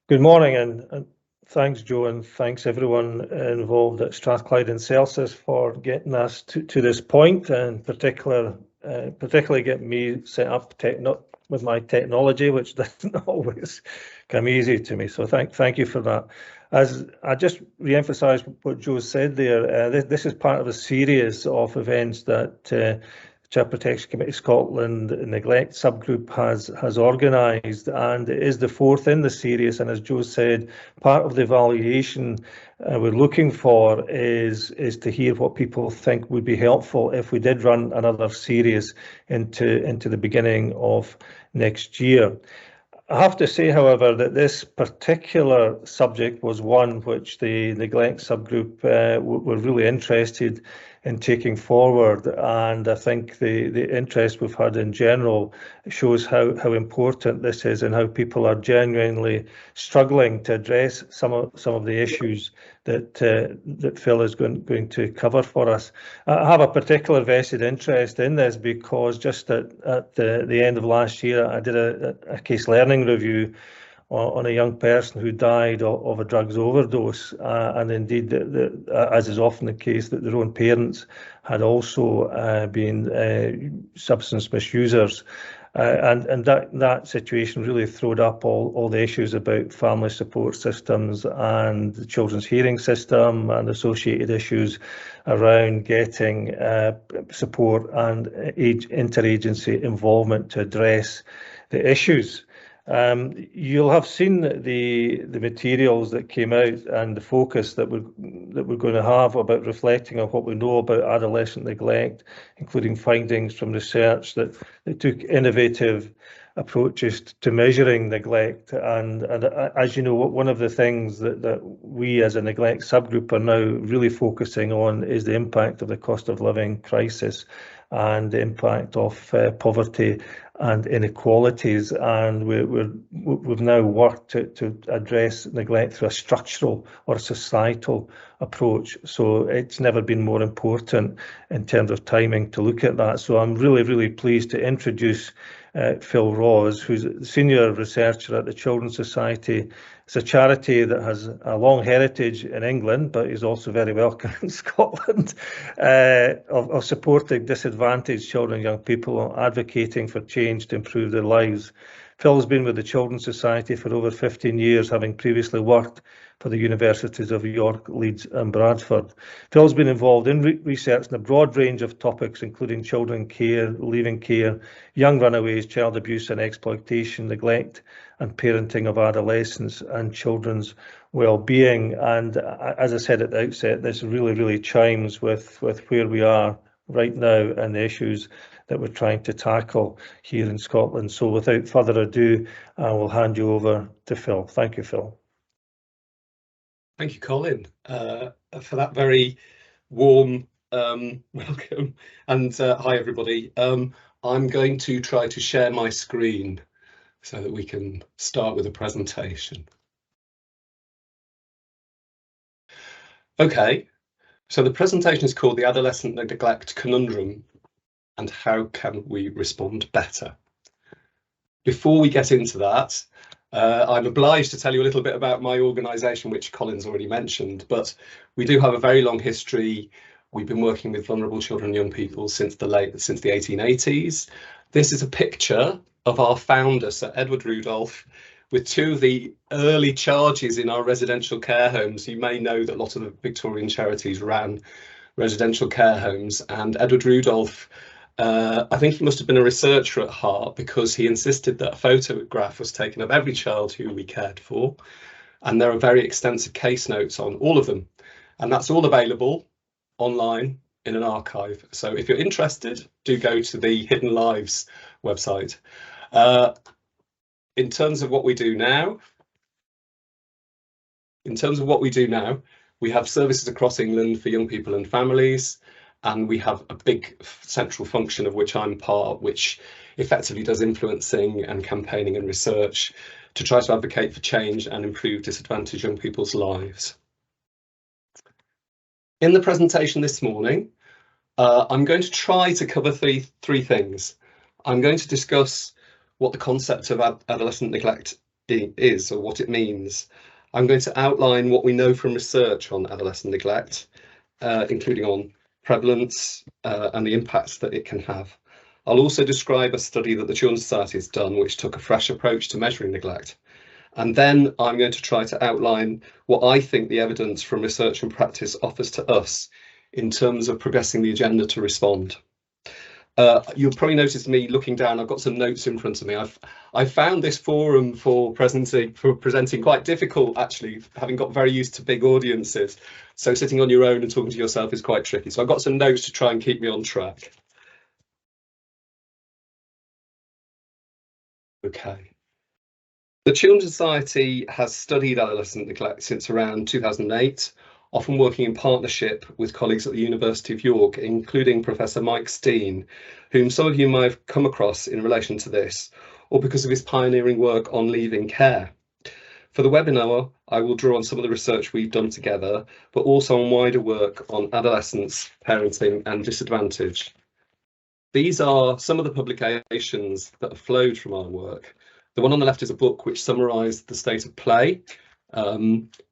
Good morning, and thanks, Joe, and thanks everyone involved at Strathclyde and Celsius for getting us to this point, and particularly getting me set up with my technology, which doesn't always come easy to me. So thank you for that. As I just re-emphasise what Joe said there, this is part of a series of events that Child Protection Committee Scotland Neglect Subgroup has organised, and it is the fourth in the series. And as Joe said, part of the evaluation we're looking for is to hear what people think would be helpful if we did run another series into the beginning of next year. I have to say, however, that this particular subject was one which the neglect subgroup were really interested in taking forward, and I think the interest we've had in general shows how important this is and how people are genuinely struggling to address some of the issues that Phil is going to cover for us. I have a particular vested interest in this because just at the end of last year, I did a case learning review on a young person who died of a drugs overdose, and indeed, as is often the case, that their own parents had also been substance misusers. And that situation really throwed up all the issues about family support systems and the children's hearing system and associated issues around getting support and interagency involvement to address the issues. You'll have seen the materials that came out and the focus that we're going to have about reflecting on what we know about adolescent neglect, including findings from research that took innovative approaches to measuring neglect. And as you know, one of the things that we as a neglect subgroup are now really focusing on is the impact of the cost of living crisis and the impact of poverty and inequalities, and we've now worked to address neglect through a structural or a societal approach. So it's never been more important in terms of timing to look at that. So I'm really pleased to introduce Phil Rawes, who's a senior researcher at the Children's Society. It's a charity that has a long heritage in England, but is also very welcome in Scotland, of supporting disadvantaged children and young people, advocating for change to improve their lives. Phil's been with the Children's Society for over 15 years, having previously worked for the Universities of York, Leeds and Bradford. Phil's been involved in research in a broad range of topics, including children care, leaving care, young runaways, child abuse and exploitation, neglect and parenting of adolescents and children's well-being. And as I said at the outset, this really chimes with where we are right now and the issues that we're trying to tackle here in Scotland. So without further ado, I will hand you over to Phil. Thank you, Phil. Thank you, Colin, for that very warm welcome. And hi, everybody. I'm going to try to share my screen so that we can start with a presentation. Okay, so the presentation is called The Adolescent Neglect Conundrum and How Can We Respond Better? Before we get into that, I'm obliged to tell you a little bit about my organisation, which Colin's already mentioned, but we do have a very long history. We've been working with vulnerable children and young people since the 1880s. This is a picture of our founder, Sir Edward Rudolph, with two of the early charges in our residential care homes. You may know that a lot of the Victorian charities ran residential care homes, and Edward Rudolph, I think he must have been a researcher at heart, because he insisted that a photograph was taken of every child who we cared for, and there are very extensive case notes on all of them, and that's all available online in an archive. So if you're interested, do go to the Hidden Lives website. In terms of what we do now, we have services across England for young people and families. And we have a big central function of which I'm part, which effectively does influencing and campaigning and research to try to advocate for change and improve disadvantaged young people's lives. In the presentation this morning, I'm going to try to cover three things. I'm going to discuss what the concept of adolescent neglect is or what it means. I'm going to outline what we know from research on adolescent neglect, including on prevalence and the impacts that it can have. I'll also describe a study that the Children's Society has done, which took a fresh approach to measuring neglect. And then I'm going to try to outline what I think the evidence from research and practice offers to us in terms of progressing the agenda to respond. You'll probably notice me looking down. I've got some notes in front of me. I found this forum for presenting quite difficult, actually, having got very used to big audiences. So sitting on your own and talking to yourself is quite tricky. So I've got some notes to try and keep me on track. Okay. The Children's Society has studied adolescent neglect since around 2008, often working in partnership with colleagues at the University of York, including Professor Mike Steen, whom some of you might have come across in relation to this, or because of his pioneering work on leaving care. For the webinar, I will draw on some of the research we've done together, but also on wider work on adolescence, parenting and disadvantage. These are some of the publications that have flowed from our work. The one on the left is a book which summarised the state of play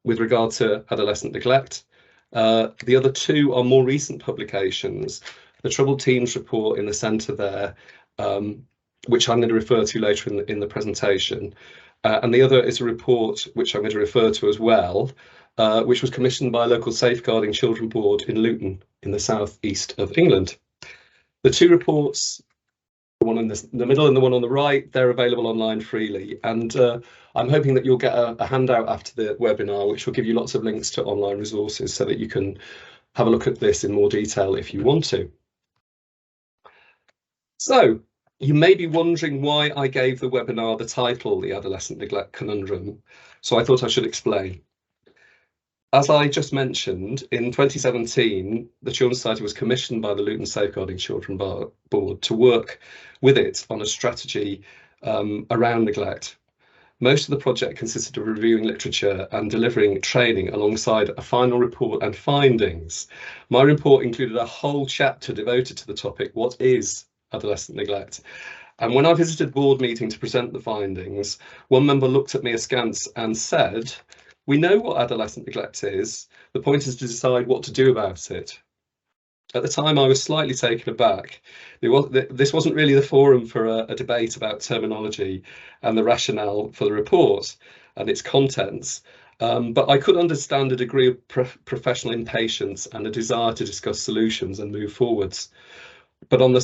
with regard to adolescent neglect. The other two are more recent publications. The Troubled Teens report in the centre there, which I'm going to refer to later in the presentation. And the other is a report which I'm going to refer to as well, which was commissioned by a local Safeguarding Children board in Luton in the south east of England. The two reports, the one in the middle and the one on the right, they're available online freely. And I'm hoping that you'll get a handout after the webinar, which will give you lots of links to online resources so that you can have a look at this in more detail if you want to. So you may be wondering why I gave the webinar the title, The Adolescent Neglect Conundrum. So I thought I should explain. As I just mentioned, in 2017, the Children's Society was commissioned by the Luton Safeguarding Children board to work with it on a strategy around neglect. Most of the project consisted of reviewing literature and delivering training alongside a final report and findings. My report included a whole chapter devoted to the topic, what is adolescent neglect? And when I visited board meeting to present the findings, one member looked at me askance and said, "We know what adolescent neglect is. The point is to decide what to do about it." At the time, I was slightly taken aback. This wasn't really the forum for a debate about terminology and the rationale for the report and its contents, but I could understand a degree of professional impatience and a desire to discuss solutions and move forwards. But at the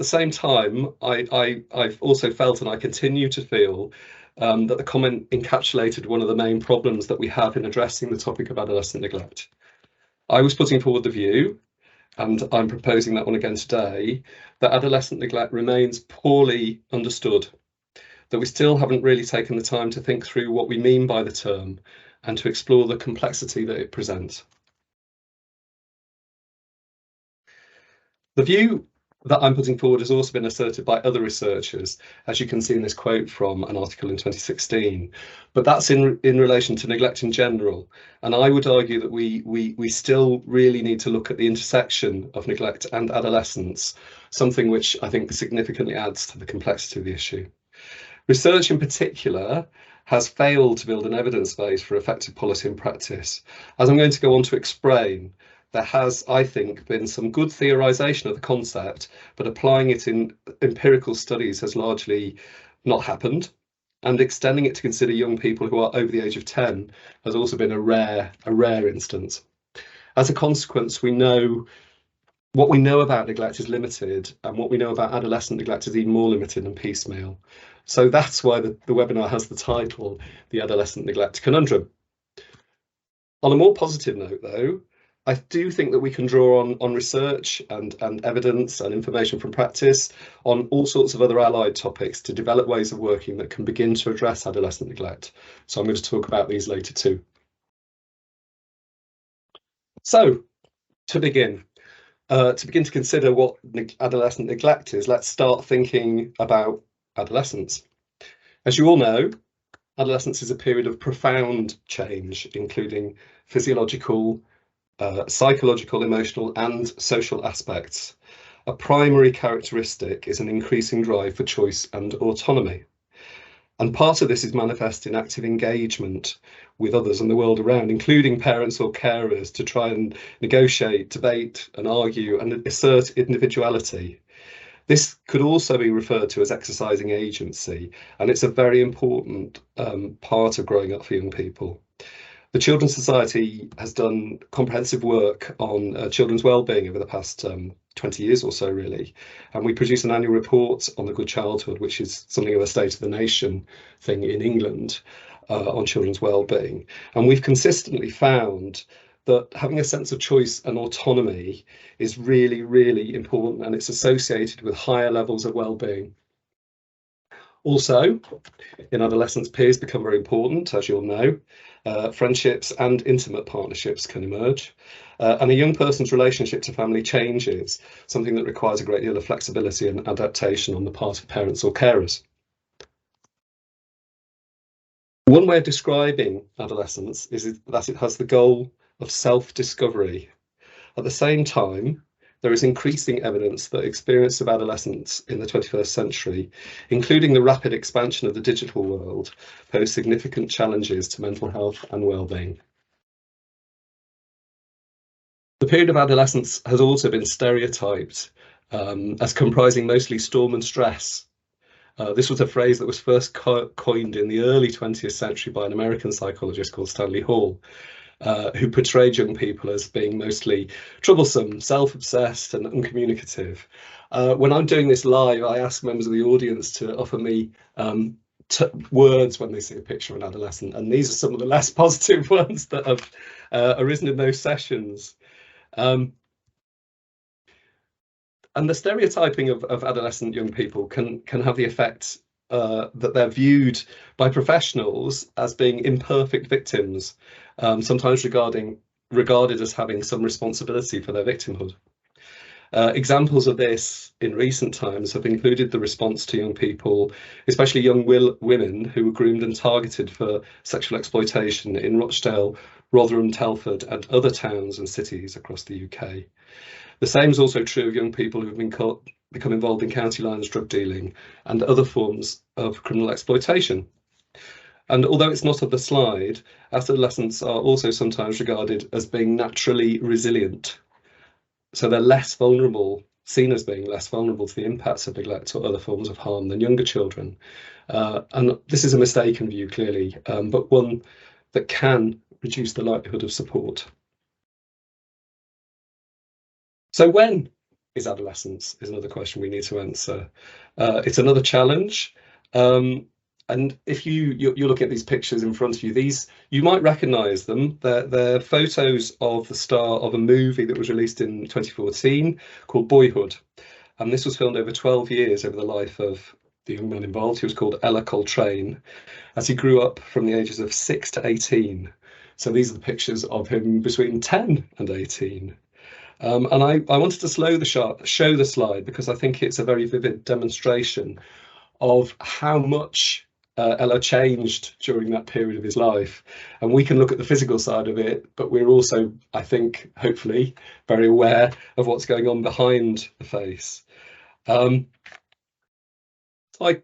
same time, I've also felt, and I continue to feel, that the comment encapsulated one of the main problems that we have in addressing the topic of adolescent neglect. I was putting forward the view, and I'm proposing that one again today, that adolescent neglect remains poorly understood, that we still haven't really taken the time to think through what we mean by the term and to explore the complexity that it presents. The view that I'm putting forward has also been asserted by other researchers, as you can see in this quote from an article in 2016, but that's in relation to neglect in general. And I would argue that we still really need to look at the intersection of neglect and adolescence, something which I think significantly adds to the complexity of the issue. Research in particular has failed to build an evidence base for effective policy and practice. As I'm going to go on to explain, there has, I think, been some good theorisation of the concept, but applying it in empirical studies has largely not happened. And extending it to consider young people who are over the age of 10 has also been a rare instance. As a consequence, we know what we know about neglect is limited, and what we know about adolescent neglect is even more limited and piecemeal. So that's why the webinar has the title, The Adolescent Neglect Conundrum. On a more positive note, though, I do think that we can draw on research and evidence and information from practice on all sorts of other allied topics to develop ways of working that can begin to address adolescent neglect. So I'm going to talk about these later too. So to begin to consider what adolescent neglect is, let's start thinking about adolescence. As you all know, adolescence is a period of profound change, including physiological, psychological, emotional and social aspects. A primary characteristic is an increasing drive for choice and autonomy. And part of this is manifest in active engagement with others and the world around, including parents or carers, to try and negotiate, debate and argue and assert individuality. This could also be referred to as exercising agency, and it's a very important part of growing up for young people. The Children's Society has done comprehensive work on children's wellbeing over the past 20 years or so, really. And we produce an annual report on the Good Childhood, which is something of a state of the nation thing in England on children's wellbeing. And we've consistently found that having a sense of choice and autonomy is really, really important, and it's associated with higher levels of wellbeing. Also, in adolescence, peers become very important, as you'll know. Friendships and intimate partnerships can emerge. And a young person's relationship to family changes, something that requires a great deal of flexibility and adaptation on the part of parents or carers. One way of describing adolescence is that it has the goal of self-discovery. At the same time, there is increasing evidence that experience of adolescence in the 21st century, including the rapid expansion of the digital world, pose significant challenges to mental health and well-being. The period of adolescence has also been stereotyped as comprising mostly storm and stress. This was a phrase that was first coined in the early 20th century by an American psychologist called Stanley Hall, who portrayed young people as being mostly troublesome, self-obsessed and uncommunicative. When I'm doing this live, I ask members of the audience to offer me words when they see a picture of an adolescent, and these are some of the less positive ones that have arisen in those sessions. And the stereotyping of adolescent young people can have the effect that they're viewed by professionals as being imperfect victims, sometimes regarded as having some responsibility for their victimhood. Examples of this in recent times have included the response to young people, especially young women who were groomed and targeted for sexual exploitation in Rochdale, Rotherham, Telford and other towns and cities across the UK. The same is also true of young people who have become involved in county lines drug dealing and other forms of criminal exploitation. And although it's not on the slide, adolescents are also sometimes regarded as being naturally resilient. So they're less vulnerable, seen as being less vulnerable to the impacts of neglect or other forms of harm than younger children. And this is a mistaken view, clearly, but one that can reduce the likelihood of support. So when is adolescence is another question we need to answer. It's another challenge. And if you're looking at these pictures in front of you, you might recognise them. They're photos of the star of a movie that was released in 2014 called Boyhood. And this was filmed over 12 years over the life of the young man involved. He was called Ella Coltrane, as he grew up from the ages of 6 to 18. So these are the pictures of him between 10 and 18. And I wanted to show the slide because I think it's a very vivid demonstration of how much Ella changed during that period of his life. And we can look at the physical side of it, but we're also, I think, hopefully, very aware of what's going on behind the face.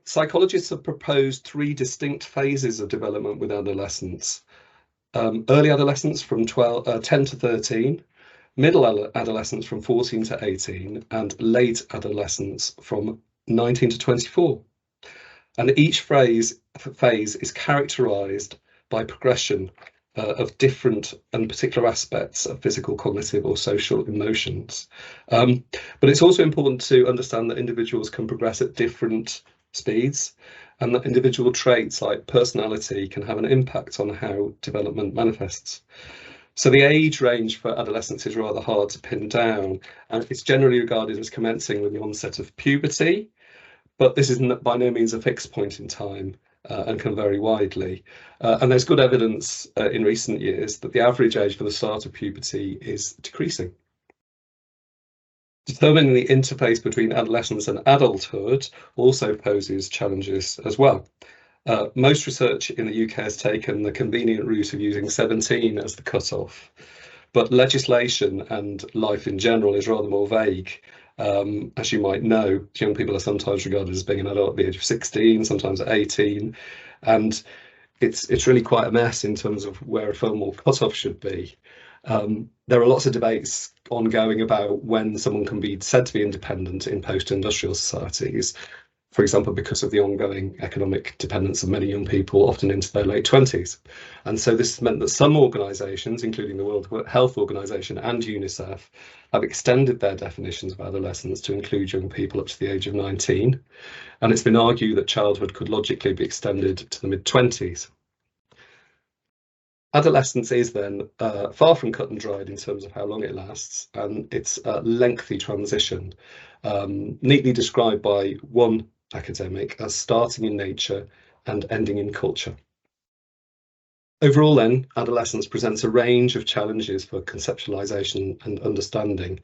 Psychologists have proposed 3 distinct phases of development with adolescents. Early adolescence from 10 to 13, middle adolescence from 14 to 18, and late adolescence from 19 to 24. And each phase is characterised by progression of different and particular aspects of physical, cognitive or social emotions. But it's also important to understand that individuals can progress at different speeds, and that individual traits like personality can have an impact on how development manifests. So the age range for adolescence is rather hard to pin down, and it's generally regarded as commencing with the onset of puberty, but this is by no means a fixed point in time and can vary widely. And there's good evidence in recent years that the average age for the start of puberty is decreasing. Determining the interface between adolescence and adulthood also poses challenges as well. Most research in the UK has taken the convenient route of using 17 as the cutoff, but legislation and life in general is rather more vague. As you might know, young people are sometimes regarded as being an adult at the age of 16, sometimes at 18, and it's really quite a mess in terms of where a formal cutoff should be. There are lots of debates ongoing about when someone can be said to be independent in post-industrial societies, for example, because of the ongoing economic dependence of many young people, often into their late 20s. And so this meant that some organisations, including the World Health Organization and UNICEF, have extended their definitions of adolescence to include young people up to the age of 19. And it's been argued that childhood could logically be extended to the mid-20s. Adolescence is then far from cut and dried in terms of how long it lasts, and it's a lengthy transition, neatly described by one academic as starting in nature and ending in culture. Overall then, adolescence presents a range of challenges for conceptualisation and understanding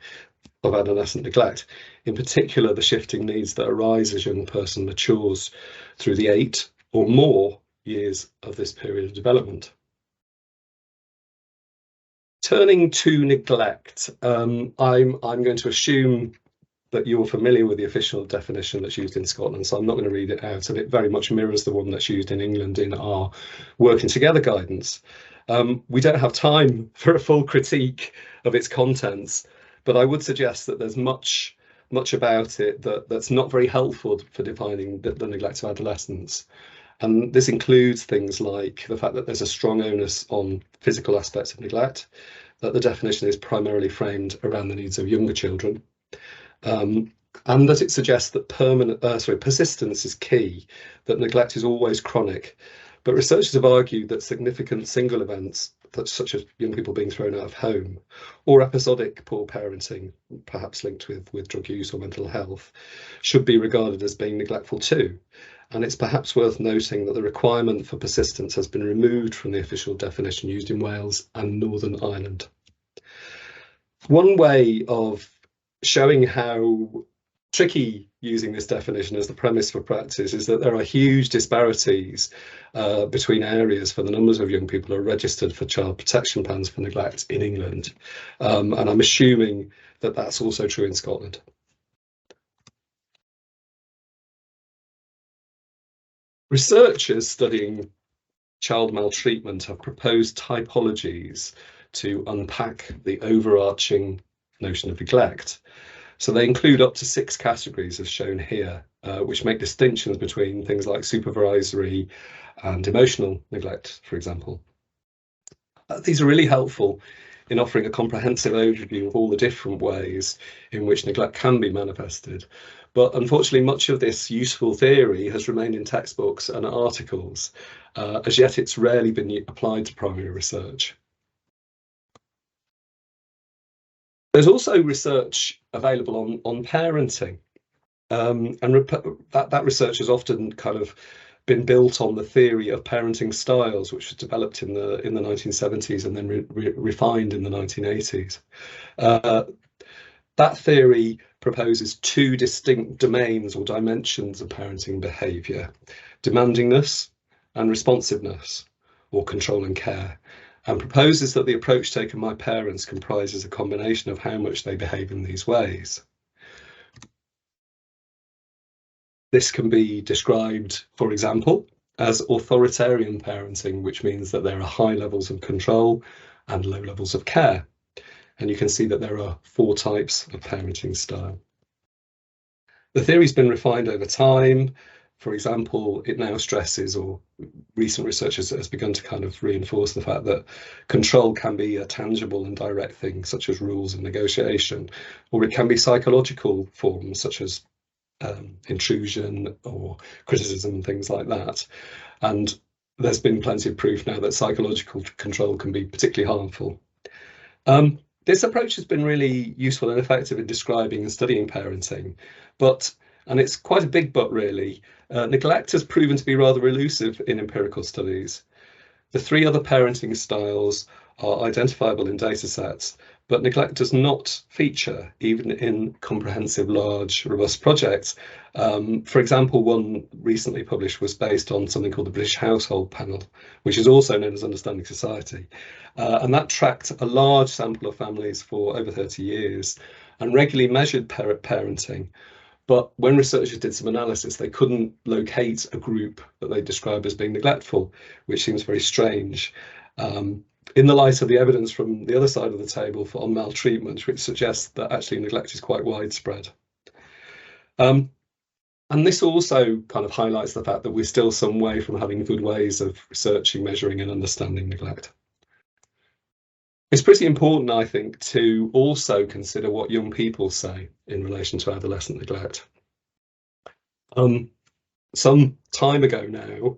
of adolescent neglect, in particular the shifting needs that arise as a young person matures through the 8 or more years of this period of development. Turning to neglect, I'm going to assume that you're familiar with the official definition that's used in Scotland, so I'm not going to read it out, and it very much mirrors the one that's used in England in our Working Together guidance. We don't have time for a full critique of its contents, but I would suggest that there's much about it that's not very helpful for defining the neglect of adolescence. And this includes things like the fact that there's a strong onus on physical aspects of neglect, that the definition is primarily framed around the needs of younger children, and that it suggests that persistence is key, that neglect is always chronic. But researchers have argued that significant single events, such as young people being thrown out of home, or episodic poor parenting, perhaps linked with drug use or mental health, should be regarded as being neglectful too. And it's perhaps worth noting that the requirement for persistence has been removed from the official definition used in Wales and Northern Ireland. One way of showing how tricky using this definition as the premise for practice is that there are huge disparities between areas for the numbers of young people who are registered for child protection plans for neglect in England. And I'm assuming that that's also true in Scotland. Researchers studying child maltreatment have proposed typologies to unpack the overarching notion of neglect. So they include up to 6 categories as shown here, which make distinctions between things like supervisory and emotional neglect, for example. These are really helpful in offering a comprehensive overview of all the different ways in which neglect can be manifested. But unfortunately, much of this useful theory has remained in textbooks and articles. As yet, it's rarely been applied to primary research. There's also research available on parenting, and that research has often kind of been built on the theory of parenting styles, which was developed in the 1970s and then refined in the 1980s. That theory proposes 2 distinct domains or dimensions of parenting behaviour: demandingness and responsiveness, or control and care, and proposes that the approach taken by parents comprises a combination of how much they behave in these ways. This can be described, for example, as authoritarian parenting, which means that there are high levels of control and low levels of care. And you can see that there are 4 types of parenting style. The theory's been refined over time. For example, it now stresses, or recent research has begun to kind of reinforce the fact that control can be a tangible and direct thing, such as rules and negotiation, or it can be psychological forms, such as intrusion or criticism and things like that. And there's been plenty of proof now that psychological control can be particularly harmful. This approach has been really useful and effective in describing and studying parenting, and it's quite a big but really, neglect has proven to be rather elusive in empirical studies. The 3 other parenting styles are identifiable in data sets, but neglect does not feature even in comprehensive, large, robust projects. For example, one recently published was based on something called the British Household Panel, which is also known as Understanding Society. And that tracked a large sample of families for over 30 years and regularly measured parenting. But when researchers did some analysis, they couldn't locate a group that they describe as being neglectful, which seems very strange. In the light of the evidence from the other side of the table on maltreatment, which suggests that actually neglect is quite widespread. And this also kind of highlights the fact that we're still some way from having good ways of researching, measuring and understanding neglect. It's pretty important, I think, to also consider what young people say in relation to adolescent neglect. Some time ago now,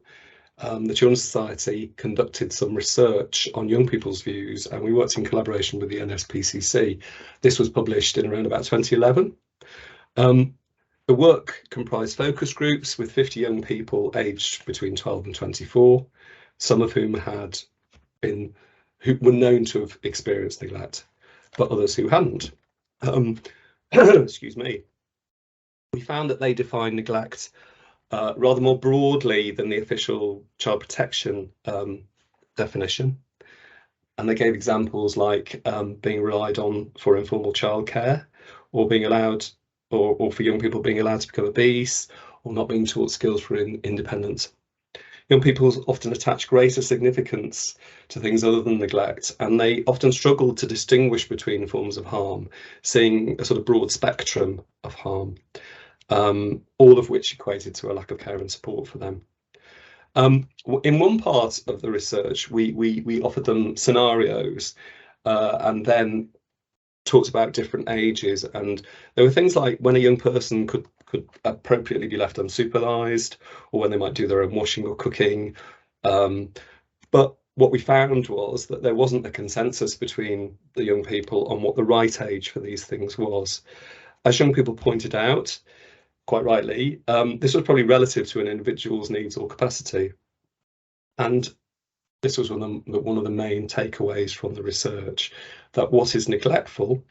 the Children's Society conducted some research on young people's views, and we worked in collaboration with the NSPCC. This was published in around about 2011. The work comprised focus groups with 50 young people aged between 12 and 24, some of whom who were known to have experienced neglect, but others who hadn't. Excuse me. We found that they defined neglect rather more broadly than the official child protection definition. And they gave examples like being relied on for informal childcare, or being allowed, or for young people being allowed to become obese, or not being taught skills for independence. Young people often attach greater significance to things other than neglect, and they often struggle to distinguish between forms of harm, seeing a sort of broad spectrum of harm, all of which equated to a lack of care and support for them. In one part of the research, we offered them scenarios and then talked about different ages, and there were things like when a young person could appropriately be left unsupervised, or when they might do their own washing or cooking. But what we found was that there wasn't a consensus between the young people on what the right age for these things was. As young people pointed out, quite rightly, this was probably relative to an individual's needs or capacity. And this was one of the main takeaways from the research, that what is neglectful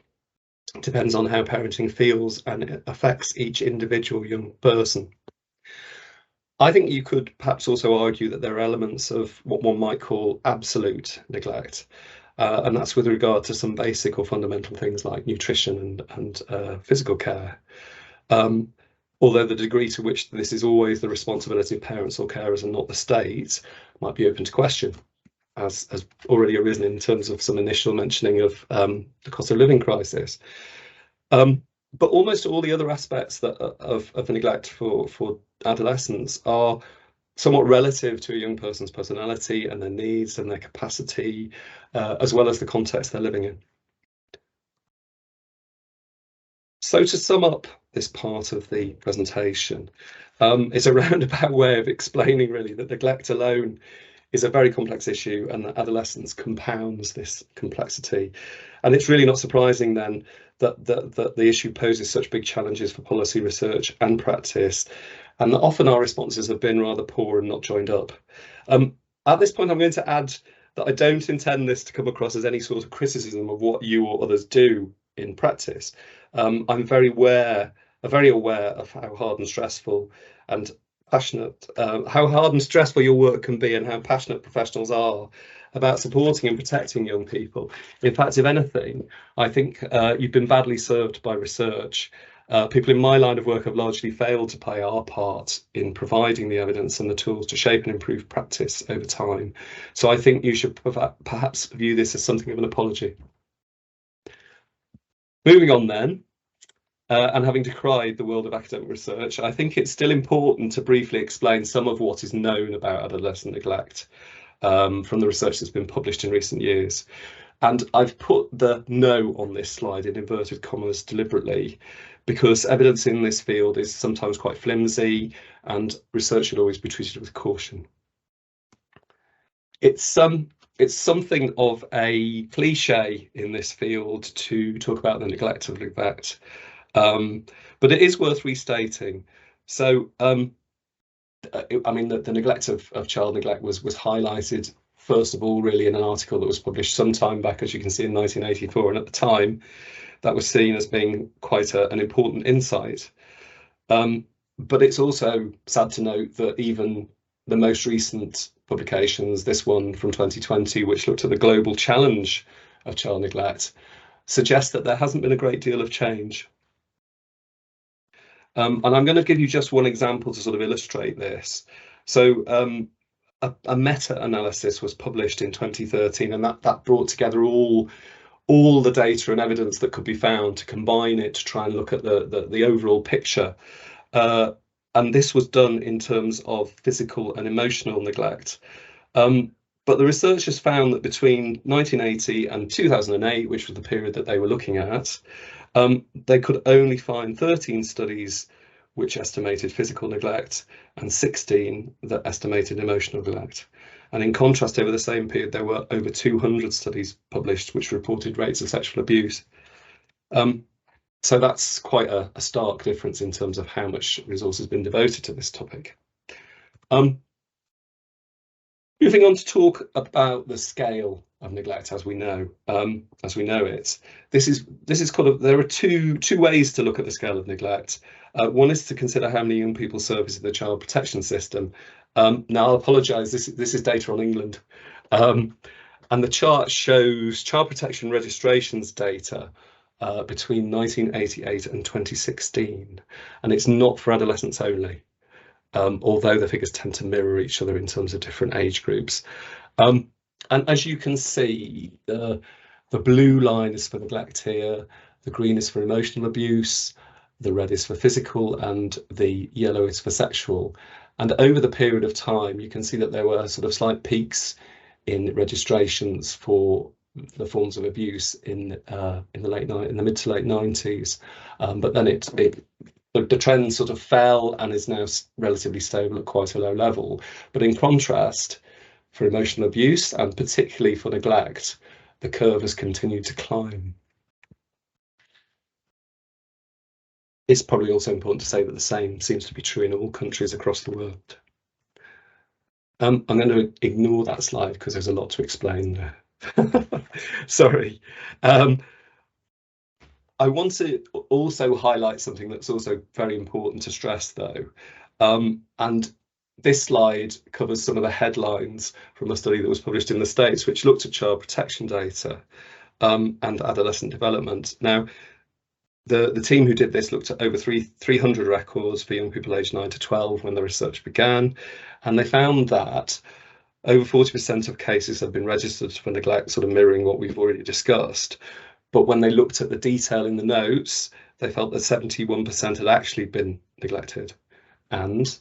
depends on how parenting feels and it affects each individual young person. I think you could perhaps also argue that there are elements of what one might call absolute neglect, and that's with regard to some basic or fundamental things like nutrition and physical care. Although the degree to which this is always the responsibility of parents or carers and not the state might be open to question, as has already arisen in terms of some initial mentioning of the cost of living crisis. But almost all the other aspects of neglect for adolescents are somewhat relative to a young person's personality and their needs and their capacity, as well as the context they're living in. So to sum up this part of the presentation, it's a roundabout way of explaining really that neglect alone is a very complex issue, and that adolescence compounds this complexity. And it's really not surprising then that the issue poses such big challenges for policy research and practice, and that often our responses have been rather poor and not joined up. At this point, I'm going to add that I don't intend this to come across as any sort of criticism of what you or others do in practice. I'm very aware of how hard and stressful and passionate, how hard and stressful your work can be, and how passionate professionals are about supporting and protecting young people. In fact, if anything, I think you've been badly served by research. People in my line of work have largely failed to play our part in providing the evidence and the tools to shape and improve practice over time. So I think you should perhaps view this as something of an apology. Moving on then, and having decried the world of academic research, I think it's still important to briefly explain some of what is known about adolescent neglect from the research that's been published in recent years. And I've put the "no" on this slide in inverted commas deliberately, because evidence in this field is sometimes quite flimsy, and research should always be treated with caution. It's something of a cliche in this field to talk about the neglect of neglect, but it is worth restating. So, I mean, the neglect of child neglect was highlighted first of all, really, in an article that was published some time back, as you can see, in 1984, and at the time, that was seen as being quite an important insight. But it's also sad to note that even the most recent publications, this one from 2020, which looked at the global challenge of child neglect, suggest that there hasn't been a great deal of change. And I'm going to give you just one example to sort of illustrate this. So a meta-analysis was published in 2013, and that brought together all the data and evidence that could be found to combine it to try and look at the overall picture. And this was done in terms of physical and emotional neglect. But the researchers found that between 1980 and 2008, which was the period that they were looking at, they could only find 13 studies which estimated physical neglect and 16 that estimated emotional neglect. And in contrast, over the same period, there were over 200 studies published which reported rates of sexual abuse. So that's quite a stark difference in terms of how much resource has been devoted to this topic. Moving on to talk about the scale of neglect as we know it. This is kind of, there are two ways to look at the scale of neglect. One is to consider how many young people service in the child protection system. Now I'll apologise, this is data on England, and the chart shows child protection registrations data between 1988 and 2016, and it's not for adolescents only. Although the figures tend to mirror each other in terms of different age groups. And as you can see, the blue line is for neglect here, the green is for emotional abuse, the red is for physical, and the yellow is for sexual. And over the period of time, you can see that there were sort of slight peaks in registrations for the forms of abuse in the mid to late 90s, but then the trend sort of fell and is now relatively stable at quite a low level. But in contrast, for emotional abuse and particularly for neglect, the curve has continued to climb. It's probably also important to say that the same seems to be true in all countries across the world. I'm going to ignore that slide because there's a lot to explain there. Sorry. I want to also highlight something that's also very important to stress, though. And this slide covers some of the headlines from a study that was published in the States, which looked at child protection data and adolescent development. Now, the team who did this looked at over 300 records for young people aged 9 to 12 when the research began, and they found that over 40% of cases have been registered for neglect, sort of mirroring what we've already discussed. But when they looked at the detail in the notes, they felt that 71% had actually been neglected, and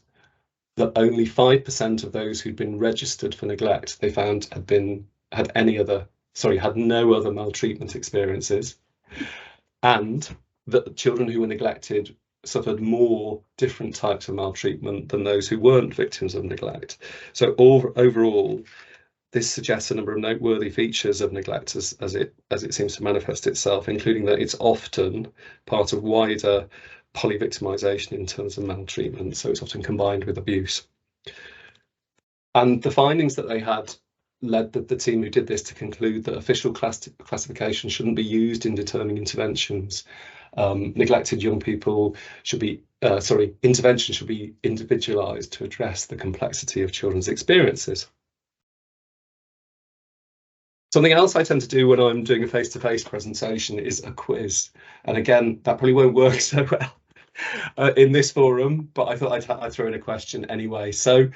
that only 5% of those who'd been registered for neglect they found had no other maltreatment experiences, and that children who were neglected suffered more different types of maltreatment than those who weren't victims of neglect. So overall, this suggests a number of noteworthy features of neglect as it seems to manifest itself, including that it's often part of wider polyvictimization in terms of maltreatment, so it's often combined with abuse. And the findings that they had led the team who did this to conclude that official classification shouldn't be used in determining interventions. Neglected young people should be, intervention should be individualized to address the complexity of children's experiences. Something else I tend to do when I'm doing a face-to-face presentation is a quiz. And again, that probably won't work so well in this forum, but I thought I'd throw in a question anyway. So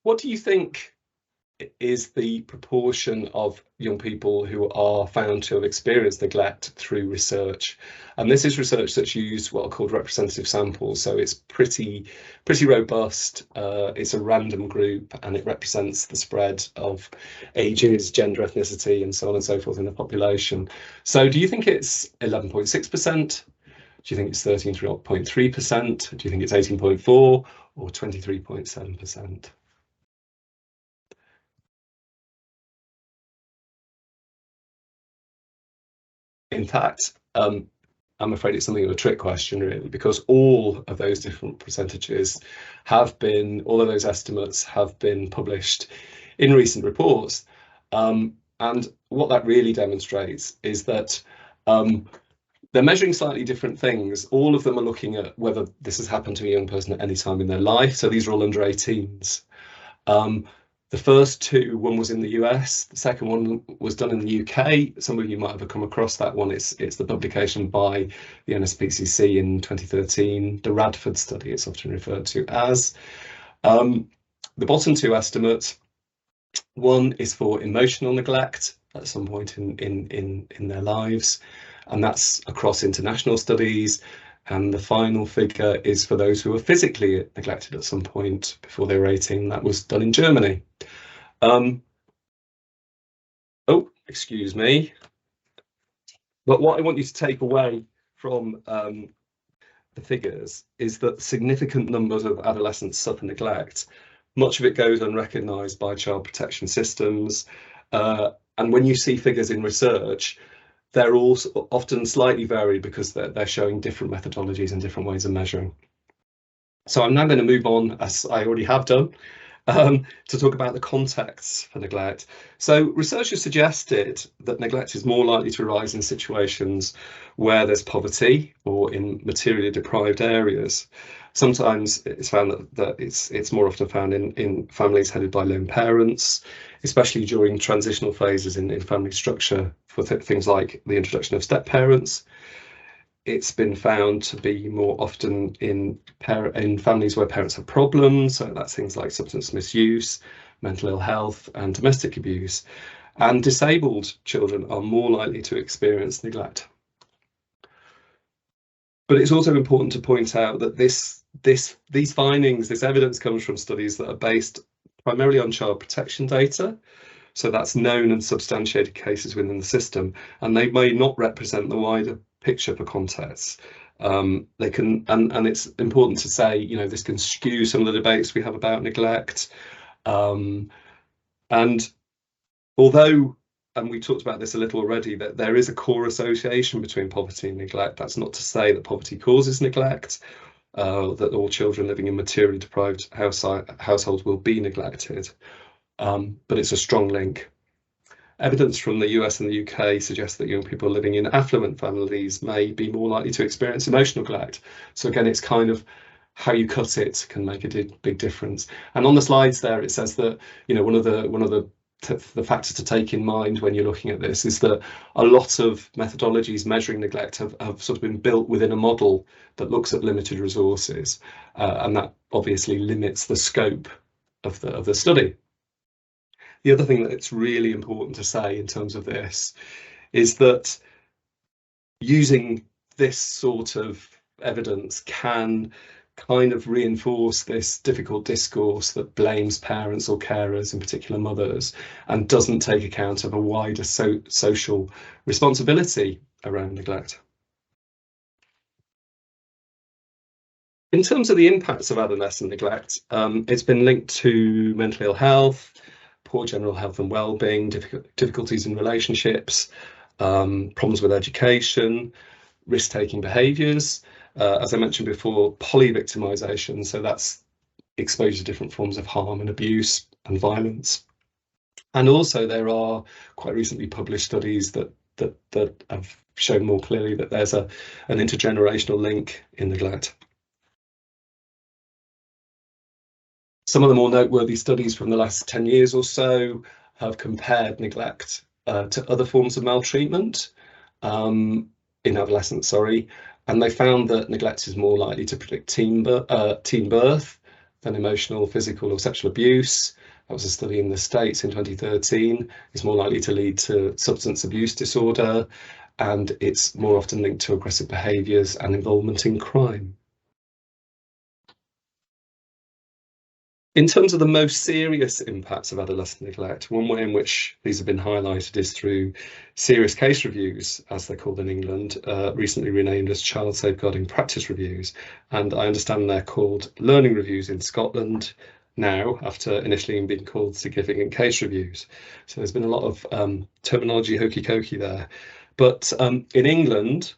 what do you think is the proportion of young people who are found to have experienced neglect through research? And this is research that's used what are called representative samples, so it's pretty robust. It's a random group and it represents the spread of ages, gender, ethnicity, and so on and so forth in the population. So do you think it's 11.6%? Do you think it's 13.3%? Do you think it's 18.4 or 23.7%? In fact, I'm afraid it's something of a trick question, really, because all of those different percentages all of those estimates have been published in recent reports. And what that really demonstrates is that they're measuring slightly different things. All of them are looking at whether this has happened to a young person at any time in their life. So these are all under 18s. The first two, one was in the US, the second one was done in the UK. Some of you might have come across that one. It's the publication by the NSPCC in 2013, the Radford study it's often referred to as. The bottom two estimates, one is for emotional neglect at some point in their lives, and that's across international studies. And the final figure is for those who were physically neglected at some point before they were 18. That was done in Germany. Oh, excuse me. But what I want you to take away from the figures is that significant numbers of adolescents suffer neglect. Much of it goes unrecognised by child protection systems. And when you see figures in research, they're also often slightly varied because they're showing different methodologies and different ways of measuring. So I'm now going to move on, as I already have done, to talk about the context for neglect. So researchers suggested that neglect is more likely to arise in situations where there's poverty or in materially deprived areas. Sometimes it's found that it's more often found in families headed by lone parents, especially during transitional phases in family structure for things like the introduction of step parents. It's been found to be more often in families where parents have problems, so that's things like substance misuse, mental ill health, and domestic abuse. And disabled children are more likely to experience neglect. But it's also important to point out that these findings, this evidence comes from studies that are based primarily on child protection data. So that's known and substantiated cases within the system, and they may not represent the wider picture for context. They can, and it's important to say, you know, this can skew some of the debates we have about neglect. And although, and we talked about this a little already, that there is a core association between poverty and neglect, that's not to say that poverty causes neglect, that all children living in materially deprived households will be neglected, but it's a strong link. Evidence from the US and the UK suggests that young people living in affluent families may be more likely to experience emotional neglect. So again, it's kind of how you cut it can make a big difference. And on the slides there, it says that, you know, one of the factors to take in mind when you're looking at this is that a lot of methodologies measuring neglect have sort of been built within a model that looks at limited resources, and that obviously limits the scope of the study. The other thing that's really important to say in terms of this is that using this sort of evidence can kind of reinforce this difficult discourse that blames parents or carers, in particular mothers, and doesn't take account of a wider social responsibility around neglect. In terms of the impacts of adolescent neglect, it's been linked to mental ill health, poor general health and well-being, difficulties in relationships, problems with education, risk-taking behaviours, as I mentioned before, polyvictimisation, so that's exposure to different forms of harm and abuse and violence. And also there are quite recently published studies that have shown more clearly that there's an intergenerational link in neglect. Some of the more noteworthy studies from the last 10 years or so have compared neglect to other forms of maltreatment in adolescents, and they found that neglect is more likely to predict teen birth than emotional, physical or sexual abuse. That was a study in the States in 2013. It's more likely to lead to substance abuse disorder, and it's more often linked to aggressive behaviours and involvement in crime. In terms of the most serious impacts of adolescent neglect, one way in which these have been highlighted is through serious case reviews, as they're called in England, recently renamed as child safeguarding practice reviews. And I understand they're called learning reviews in Scotland now, after initially being called significant case reviews. So there's been a lot of terminology hokey-cokey there. But in England,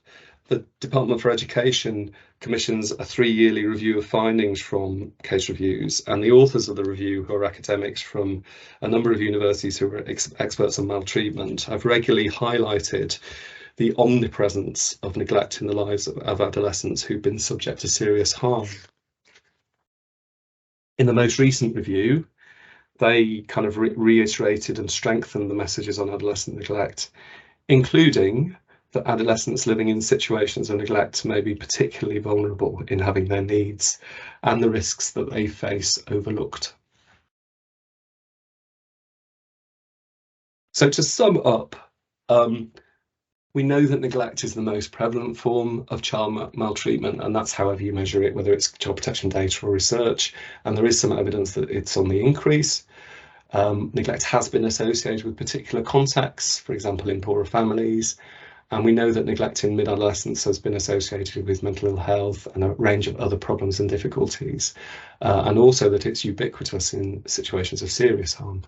the Department for Education commissions a 3-yearly review of findings from case reviews, and the authors of the review, who are academics from a number of universities who are experts on maltreatment, have regularly highlighted the omnipresence of neglect in the lives of adolescents who've been subject to serious harm. In the most recent review, they kind of reiterated and strengthened the messages on adolescent neglect, including that adolescents living in situations of neglect may be particularly vulnerable in having their needs and the risks that they face overlooked. So to sum up, we know that neglect is the most prevalent form of child maltreatment, and that's however you measure it, whether it's child protection data or research, and there is some evidence that it's on the increase. Neglect has been associated with particular contexts, for example, in poorer families, and we know that neglect in mid-adolescence has been associated with mental ill health and a range of other problems and difficulties, and also that it's ubiquitous in situations of serious harm.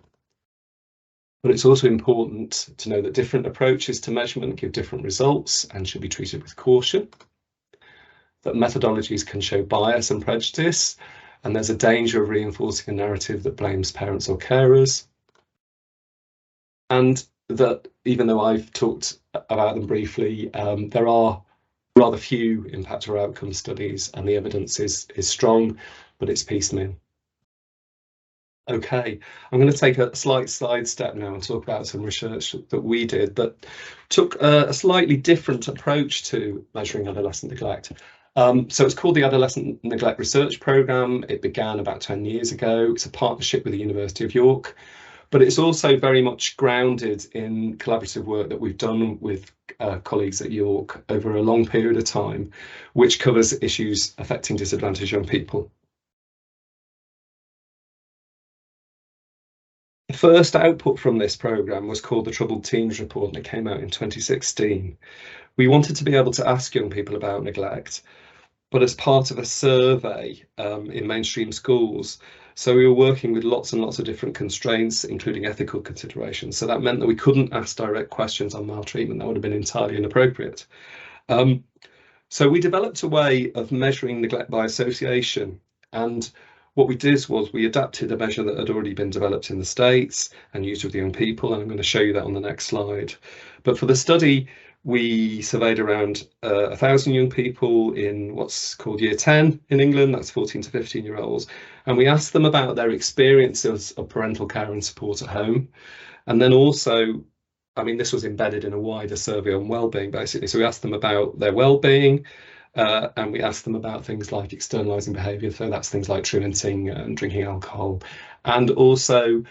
But it's also important to know that different approaches to measurement give different results and should be treated with caution, that methodologies can show bias and prejudice, and there's a danger of reinforcing a narrative that blames parents or carers, and that even though I've talked about them briefly, there are rather few impact or outcome studies, and the evidence is strong, but it's piecemeal. Okay, I'm going to take a slight sidestep now and talk about some research that we did that took a slightly different approach to measuring adolescent neglect. So it's called the Adolescent Neglect Research Programme. It began about 10 years ago. It's a partnership with the University of York, but it's also very much grounded in collaborative work that we've done with colleagues at York over a long period of time, which covers issues affecting disadvantaged young people. The first output from this programme was called the Troubled Teens Report, and it came out in 2016. We wanted to be able to ask young people about neglect, but as part of a survey in mainstream schools. So we were working with lots and lots of different constraints, including ethical considerations. So that meant that we couldn't ask direct questions on maltreatment. That would have been entirely inappropriate. So we developed a way of measuring neglect by association, and what we did was we adapted a measure that had already been developed in the States and used with young people, and I'm going to show you that on the next slide. But for the study, we surveyed around 1,000 young people in what's called Year 10 in England, that's 14 to 15-year-olds, and we asked them about their experiences of parental care and support at home. And then also, I mean, this was embedded in a wider survey on wellbeing, basically. So we asked them about their wellbeing, and we asked them about things like externalizing behaviour, so that's things like truanting and drinking alcohol, and also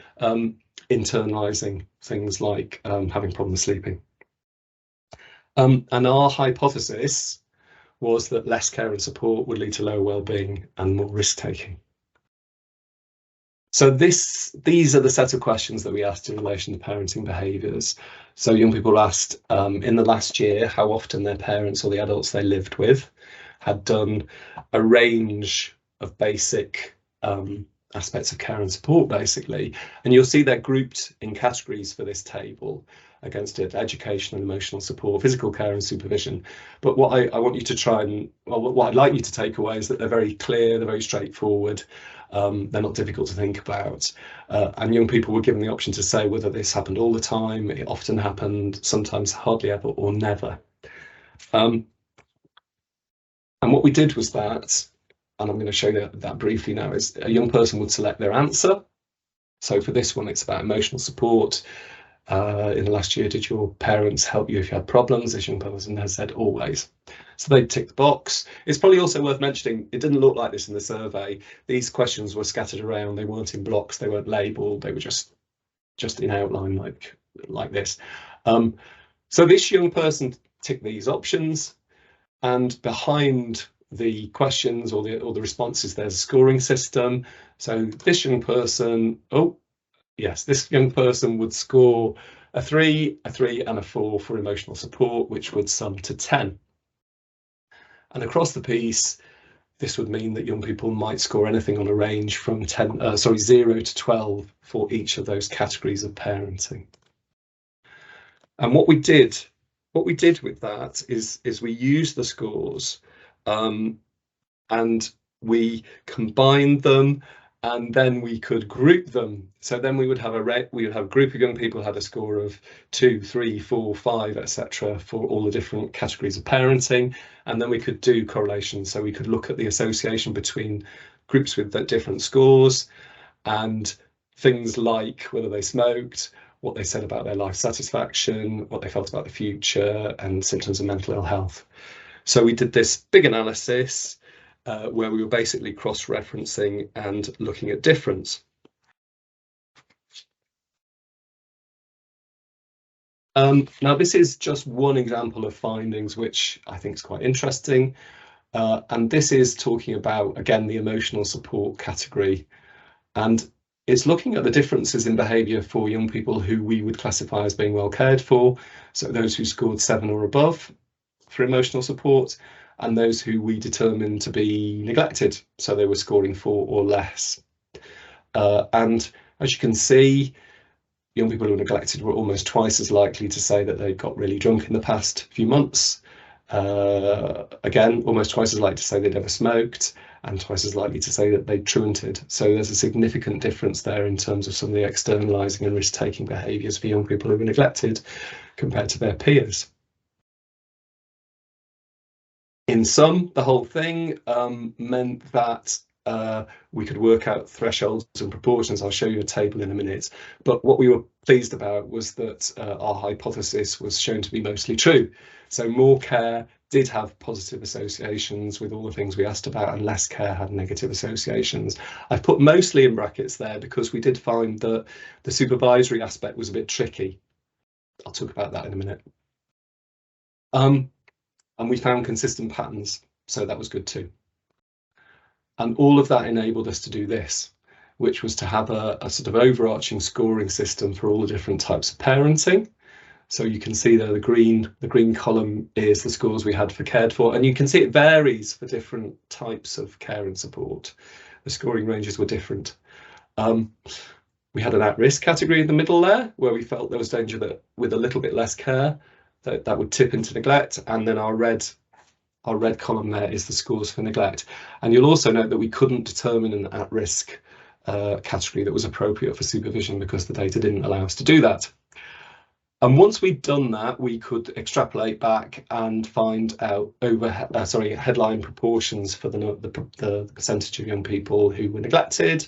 internalizing things like having problems sleeping. And our hypothesis was that less care and support would lead to lower wellbeing and more risk-taking. So these are the set of questions that we asked in relation to parenting behaviours. So young people asked in the last year how often their parents or the adults they lived with had done a range of basic aspects of care and support, basically. And you'll see they're grouped in categories for this table against it: education and emotional support, physical care and supervision. But what I want you to try and, well, what I'd like you to take away is that they're very clear, they're very straightforward. They're not difficult to think about, and young people were given the option to say whether this happened all the time, it often happened, sometimes hardly ever, or never. And what we did was that, and I'm going to show you that briefly now, is a young person would select their answer. So for this one, it's about emotional support. In the last year, did your parents help you if you had problems? This young person has said always. So they tick the box. It's probably also worth mentioning, it didn't look like this in the survey. These questions were scattered around. They weren't in blocks. They weren't labelled. They were just in outline like this. So this young person ticked these options, and behind the questions or the responses, there's a scoring system. So this young person, this young person would score a 3, a 3 and a 4 for emotional support, which would sum to 10. And across the piece, this would mean that young people might score anything on a range from 0 to 12 for each of those categories of parenting. And what we did with that is we used the scores and we combined them, and then we could group them. So then we would have a group of young people who had a score of 2, 3, 4, 5, etc. for all the different categories of parenting, and then we could do correlations. So we could look at the association between groups with different scores, and things like whether they smoked, what they said about their life satisfaction, what they felt about the future, and symptoms of mental ill health. So we did this big analysis where we were basically cross-referencing and looking at difference. Now, this is just one example of findings, which I think is quite interesting. And this is talking about, again, the emotional support category. And it's looking at the differences in behaviour for young people who we would classify as being well cared for. So those who scored 7 or above for emotional support, and those who we determined to be neglected. So they were scoring 4 or less. And as you can see, young people who were neglected were almost twice as likely to say that they got really drunk in the past few months. Again, almost twice as likely to say they'd ever smoked, and twice as likely to say that they'd truanted. So there's a significant difference there in terms of some of the externalising and risk-taking behaviours for young people who were neglected compared to their peers. In sum, the whole thing meant that we could work out thresholds and proportions. I'll show you a table in a minute. But what we were pleased about was that our hypothesis was shown to be mostly true. So more care did have positive associations with all the things we asked about, and less care had negative associations. I've put mostly in brackets there because we did find that the supervisory aspect was a bit tricky. I'll talk about that in a minute. And we found consistent patterns, so that was good too. And all of that enabled us to do this, which was to have a sort of overarching scoring system for all the different types of parenting. So you can see there the green column is the scores we had for cared for, and you can see it varies for different types of care and support. The scoring ranges were different. We had an at-risk category in the middle there, where we felt there was danger that with a little bit less care, that would tip into neglect, and then our red column there is the scores for neglect. And you'll also note that we couldn't determine an at-risk category that was appropriate for supervision because the data didn't allow us to do that. And once we'd done that, we could extrapolate back and find out headline proportions for the percentage of young people who were neglected.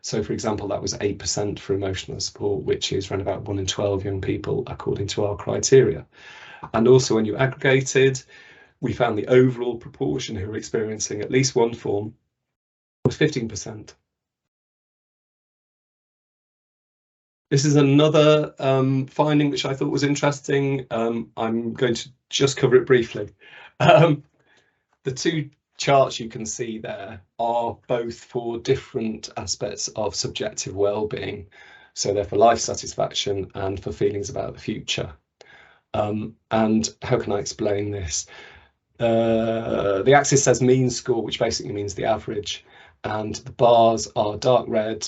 So, for example, that was 8% for emotional support, which is around about 1 in 12 young people, according to our criteria. And also, when you aggregated, we found the overall proportion who were experiencing at least one form was 15%. This is another finding which I thought was interesting. I'm going to just cover it briefly. The two charts you can see there are both for different aspects of subjective well-being. So they're for life satisfaction and for feelings about the future. And how can I explain this? The axis says mean score, which basically means the average, and the bars are dark red,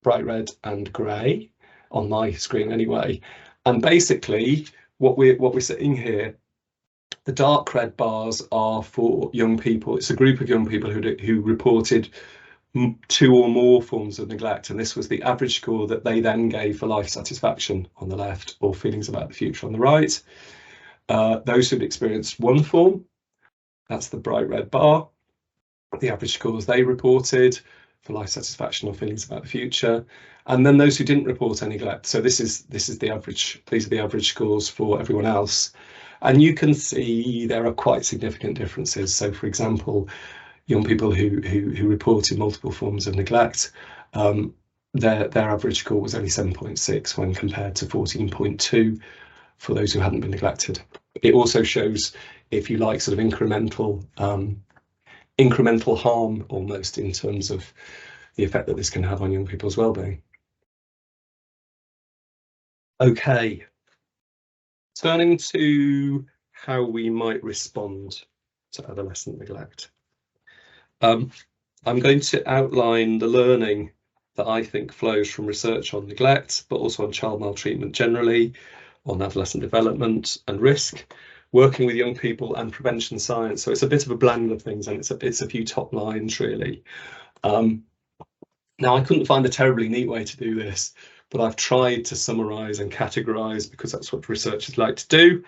bright red, and grey on my screen anyway. And basically what we're seeing here, the dark red bars are for young people. It's a group of young people who reported 2 or more forms of neglect, and this was the average score that they then gave for life satisfaction on the left, or feelings about the future on the right. Those who'd experienced 1 form, that's the bright red bar, the average scores they reported for life satisfaction or feelings about the future. And then those who didn't report any neglect. So this is the average. These are the average scores for everyone else. And you can see there are quite significant differences. So, for example, young people who reported multiple forms of neglect, their average score was only 7.6 when compared to 14.2 for those who hadn't been neglected. It also shows, if you like, sort of incremental harm almost in terms of the effect that this can have on young people's well-being. Okay, turning to how we might respond to adolescent neglect. I'm going to outline the learning that I think flows from research on neglect, but also on child maltreatment generally, on adolescent development and risk, working with young people, and prevention science. So it's a bit of a blend of things, and it's a few top lines really. Now, I couldn't find a terribly neat way to do this, but I've tried to summarise and categorise because that's what researchers like to do.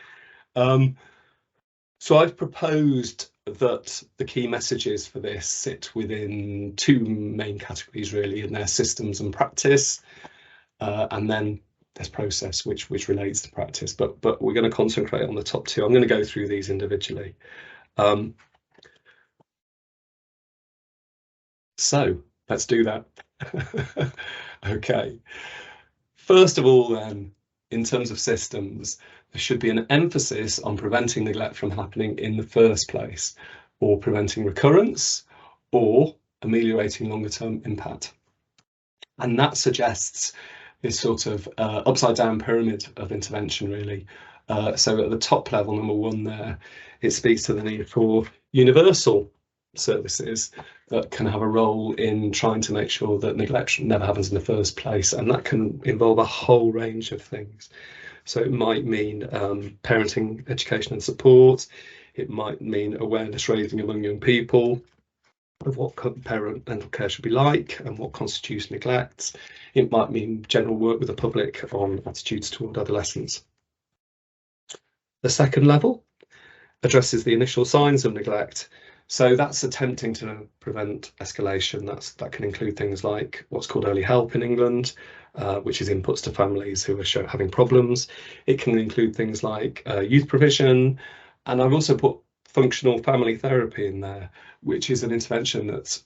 So I've proposed that the key messages for this sit within two main categories really, in their systems and practice, and then there's process, which relates to practice, but we're going to concentrate on the top two. I'm going to go through these individually. So let's do that. Okay. First of all, then, in terms of systems, there should be an emphasis on preventing neglect from happening in the first place, or preventing recurrence, or ameliorating longer term impact. And that suggests this sort of upside down pyramid of intervention, really. So at the top level, number one there, it speaks to the need for universal services that can have a role in trying to make sure that neglect never happens in the first place, and that can involve a whole range of things. So it might mean parenting, education and support. It might mean awareness raising among young people of what parental care should be like and what constitutes neglect. It might mean general work with the public on attitudes toward adolescents. The second level addresses the initial signs of neglect. So that's attempting to prevent escalation. That can include things like what's called early help in England, which is inputs to families who are having problems. It can include things like youth provision, and I've also put functional family therapy in there, which is an intervention that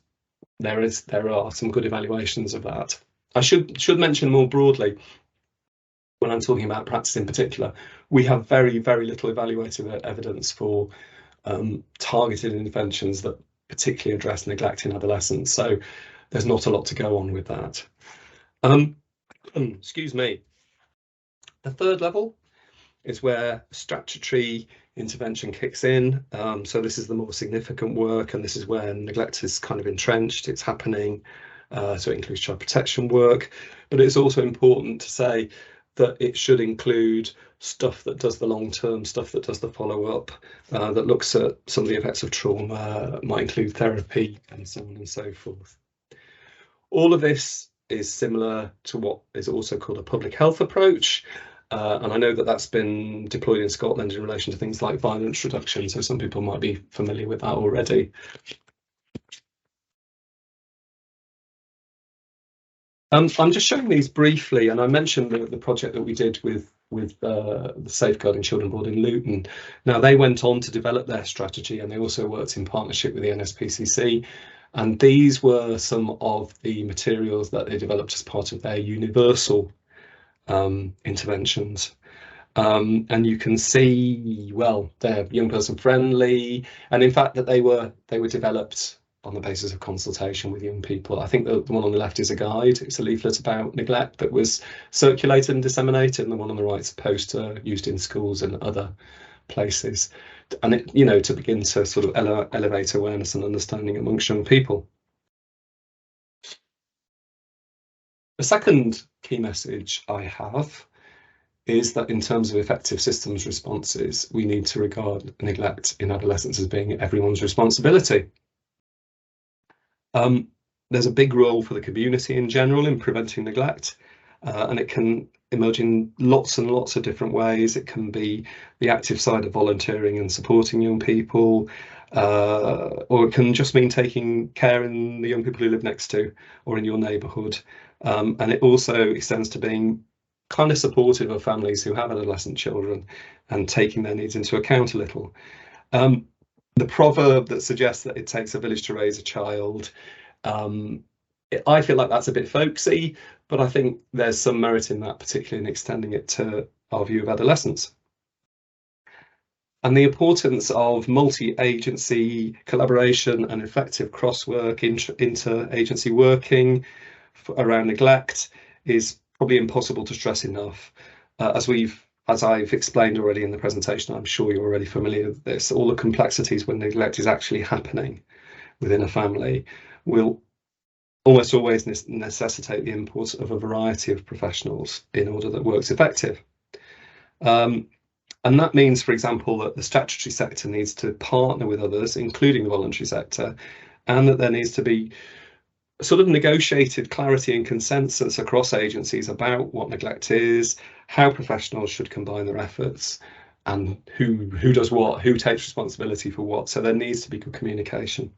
there are some good evaluations of that. I should mention more broadly, when I'm talking about practice in particular, we have very, very little evaluative evidence for targeted interventions that particularly address neglect in adolescents. So there's not a lot to go on with that. Excuse me. The third level is where statutory intervention kicks in. So this is the more significant work, and this is where neglect is kind of entrenched, it's happening. So it includes child protection work, but it's also important to say that it should include stuff that does the long-term stuff, that does the follow-up, that looks at some of the effects of trauma, might include therapy and so on and so forth. All of this is similar to what is also called a public health approach. And I know that that's been deployed in Scotland in relation to things like violence reduction, so some people might be familiar with that already. I'm just showing these briefly, and I mentioned the project that we did with the Safeguarding Children Board in Luton. Now, they went on to develop their strategy, and they also worked in partnership with the NSPCC. And these were some of the materials that they developed as part of their universal interventions. And you can see, well, they're young person friendly, and in fact that they were developed on the basis of consultation with young people. I think the one on the left is a guide. It's a leaflet about neglect that was circulated and disseminated, and the one on the right is a poster used in schools and other places. And it, you know, to begin to sort of elevate awareness and understanding amongst young people. The second key message I have is that in terms of effective systems responses, we need to regard neglect in adolescence as being everyone's responsibility. There's a big role for the community in general in preventing neglect, and it can emerge in lots and lots of different ways. It can be the active side of volunteering and supporting young people, or it can just mean taking care in the young people who live next to or in your neighbourhood. And it also extends to being kind of supportive of families who have adolescent children and taking their needs into account a little. The proverb that suggests that it takes a village to raise a child, I feel like that's a bit folksy, but I think there's some merit in that, particularly in extending it to our view of adolescence. And the importance of multi-agency collaboration and effective crosswork, inter-agency working around neglect is probably impossible to stress enough. As I've explained already in the presentation, I'm sure you're already familiar with this, all the complexities when neglect is actually happening within a family will almost always necessitate the input of a variety of professionals in order that work's effective. And that means, for example, that the statutory sector needs to partner with others, including the voluntary sector, and that there needs to be sort of negotiated clarity and consensus across agencies about what neglect is, how professionals should combine their efforts, and who does what, who takes responsibility for what. So there needs to be good communication.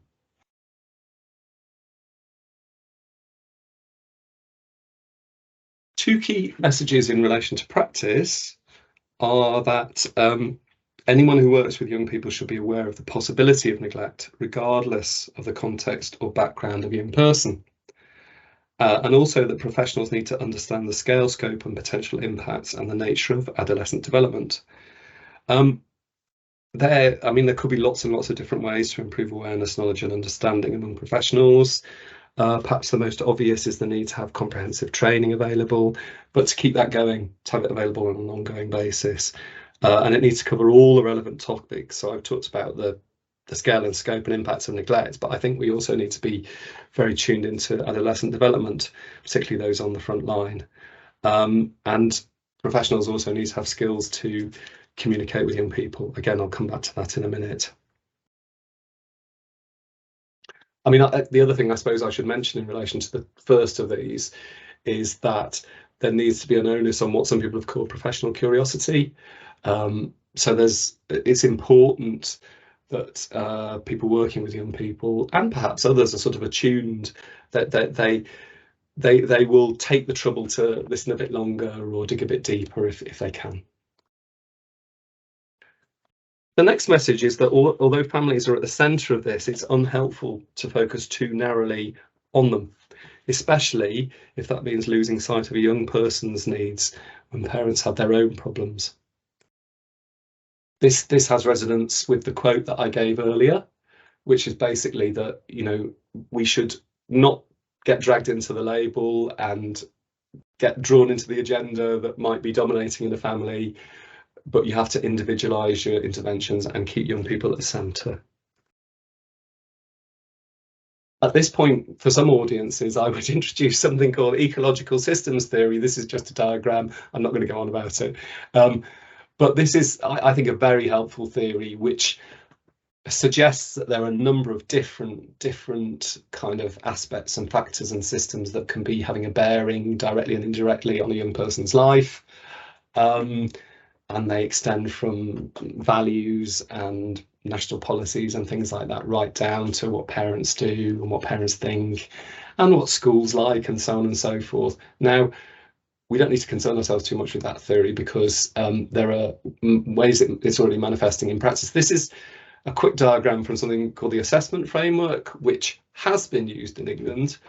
Two key messages in relation to practice are that anyone who works with young people should be aware of the possibility of neglect, regardless of the context or background of a young person. And also that professionals need to understand the scale, scope and potential impacts and the nature of adolescent development. There could be lots and lots of different ways to improve awareness, knowledge and understanding among professionals. Perhaps the most obvious is the need to have comprehensive training available, but to keep that going, to have it available on an ongoing basis. And it needs to cover all the relevant topics. So I've talked about the scale and scope and impacts of neglect, but I think we also need to be very tuned into adolescent development, particularly those on the front line. And professionals also need to have skills to communicate with young people. Again, I'll come back to that in a minute. The other thing I suppose I should mention in relation to the first of these is that there needs to be an onus on what some people have called professional curiosity. So it's important that people working with young people and perhaps others are sort of attuned that they will take the trouble to listen a bit longer or dig a bit deeper if they can. The next message is that although families are at the centre of this, it's unhelpful to focus too narrowly on them, especially if that means losing sight of a young person's needs when parents have their own problems. This has resonance with the quote that I gave earlier, which is basically that, we should not get dragged into the label and get drawn into the agenda that might be dominating in the family, but you have to individualise your interventions and keep young people at the centre. At this point, for some audiences, I would introduce something called ecological systems theory. This is just a diagram. I'm not going to go on about it. But this is, I think, a very helpful theory, which suggests that there are a number of different kind of aspects and factors and systems that can be having a bearing directly and indirectly on a young person's life. And they extend from values and national policies and things like that right down to what parents do and what parents think and what schools like and so on and so forth. Now, we don't need to concern ourselves too much with that theory because there are ways that it's already manifesting in practice. This is a quick diagram from something called the assessment framework, which has been used in England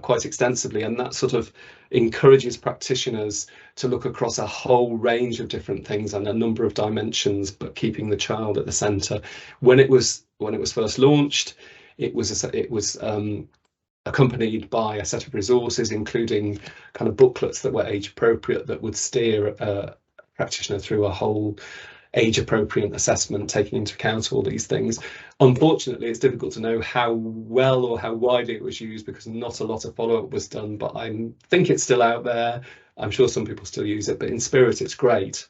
quite extensively, and that sort of encourages practitioners to look across a whole range of different things and a number of dimensions, but keeping the child at the centre. When it was first launched, it was accompanied by a set of resources, including kind of booklets that were age appropriate, that would steer a practitioner through a whole age appropriate assessment, taking into account all these things. Unfortunately, it's difficult to know how well or how widely it was used because not a lot of follow-up was done, but I think it's still out there. I'm sure some people still use it, but in spirit it's great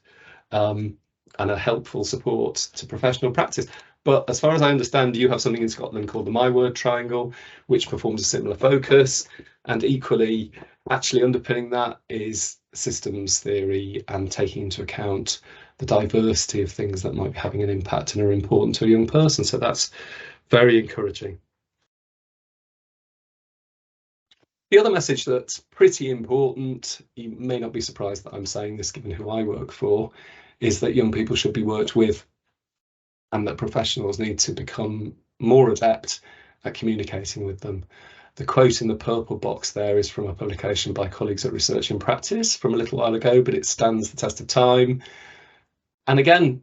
and a helpful support to professional practice. But as far as I understand, you have something in Scotland called the My Word Triangle, which performs a similar focus, and equally actually underpinning that is systems theory and taking into account the diversity of things that might be having an impact and are important to a young person. So that's very encouraging. The other message that's pretty important, you may not be surprised that I'm saying this given who I work for, is that young people should be worked with and that professionals need to become more adept at communicating with them. The quote in the purple box there is from a publication by colleagues at Research in Practice from a little while ago, but it stands the test of time. And again,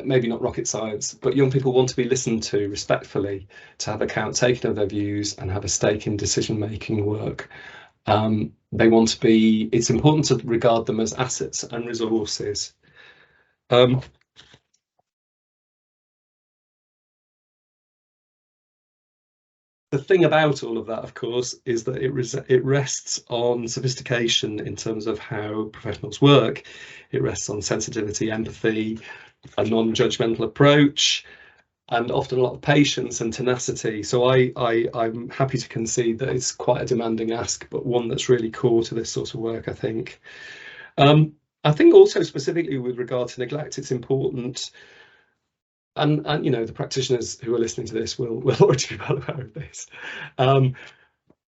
maybe not rocket science, but young people want to be listened to respectfully, to have account taken of their views and have a stake in decision-making work. They want to be, it's important to regard them as assets and resources. The thing about all of that, of course, is that it rests on sophistication in terms of how professionals work. It rests on sensitivity, empathy, a non-judgmental approach, and often a lot of patience and tenacity. So I'm happy to concede that it's quite a demanding ask, but one that's really core to this sort of work, I think. I think also specifically with regard to neglect, it's important, and you know, the practitioners who are listening to this will already be well aware of this.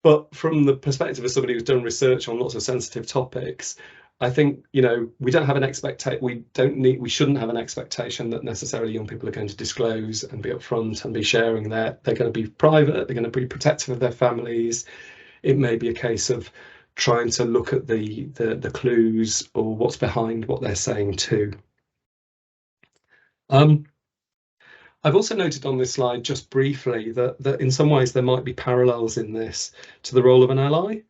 But from the perspective of somebody who's done research on lots of sensitive topics, I think, you know, we shouldn't have an expectation that necessarily young people are going to disclose and be upfront and be sharing they're going to be private, they're going to be protective of their families. It may be a case of trying to look at the clues or what's behind what they're saying too. I've also noted on this slide just briefly that in some ways there might be parallels in this to the role of an ally,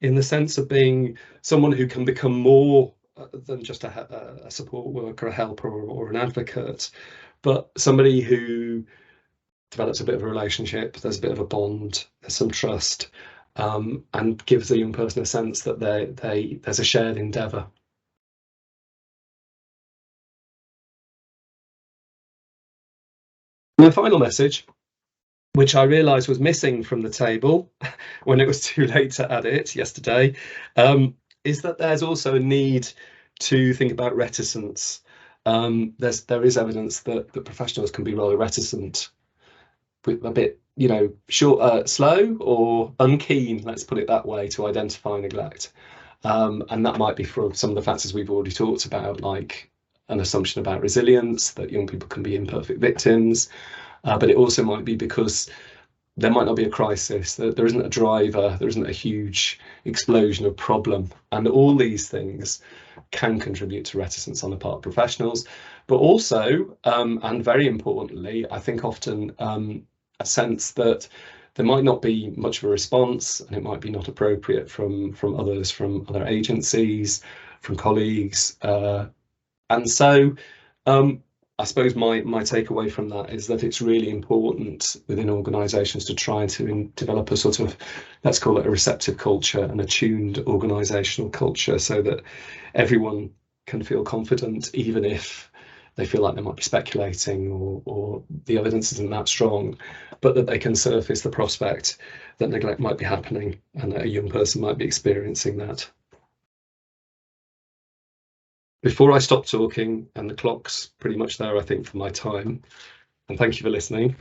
in the sense of being someone who can become more than just a support worker, a helper, or an advocate, but somebody who develops a bit of a relationship, there's a bit of a bond, there's some trust, and gives the young person a sense that there's a shared endeavour. My final message, which I realised was missing from the table when it was too late to add it yesterday, is that there's also a need to think about reticence. There is evidence that professionals can be rather reticent, a bit, you know, slow or unkeen, let's put it that way, to identify neglect. And that might be for some of the factors we've already talked about, like an assumption about resilience, that young people can be imperfect victims, but it also might be because there might not be a crisis, there isn't a driver, there isn't a huge explosion of problem, and all these things can contribute to reticence on the part of professionals. But also, and very importantly, I think often a sense that there might not be much of a response, and it might be not appropriate from others, from other agencies, from colleagues, and so I suppose my takeaway from that is that it's really important within organisations to try to develop a sort of, let's call it a receptive culture, an attuned organisational culture, so that everyone can feel confident, even if they feel like they might be speculating or the evidence isn't that strong, but that they can surface the prospect that neglect might be happening and that a young person might be experiencing that. Before I stop talking, and the clock's pretty much there, I think, for my time, and thank you for listening,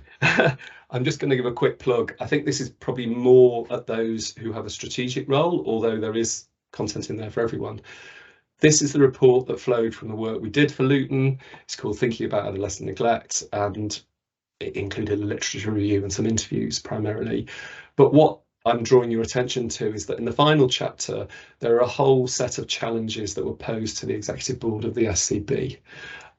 I'm just going to give a quick plug. I think this is probably more at those who have a strategic role, although there is content in there for everyone. This is the report that flowed from the work we did for Luton. It's called Thinking About Adolescent Neglect, and it included a literature review and some interviews primarily. But what I'm drawing your attention to is that in the final chapter, there are a whole set of challenges that were posed to the executive board of the SCB.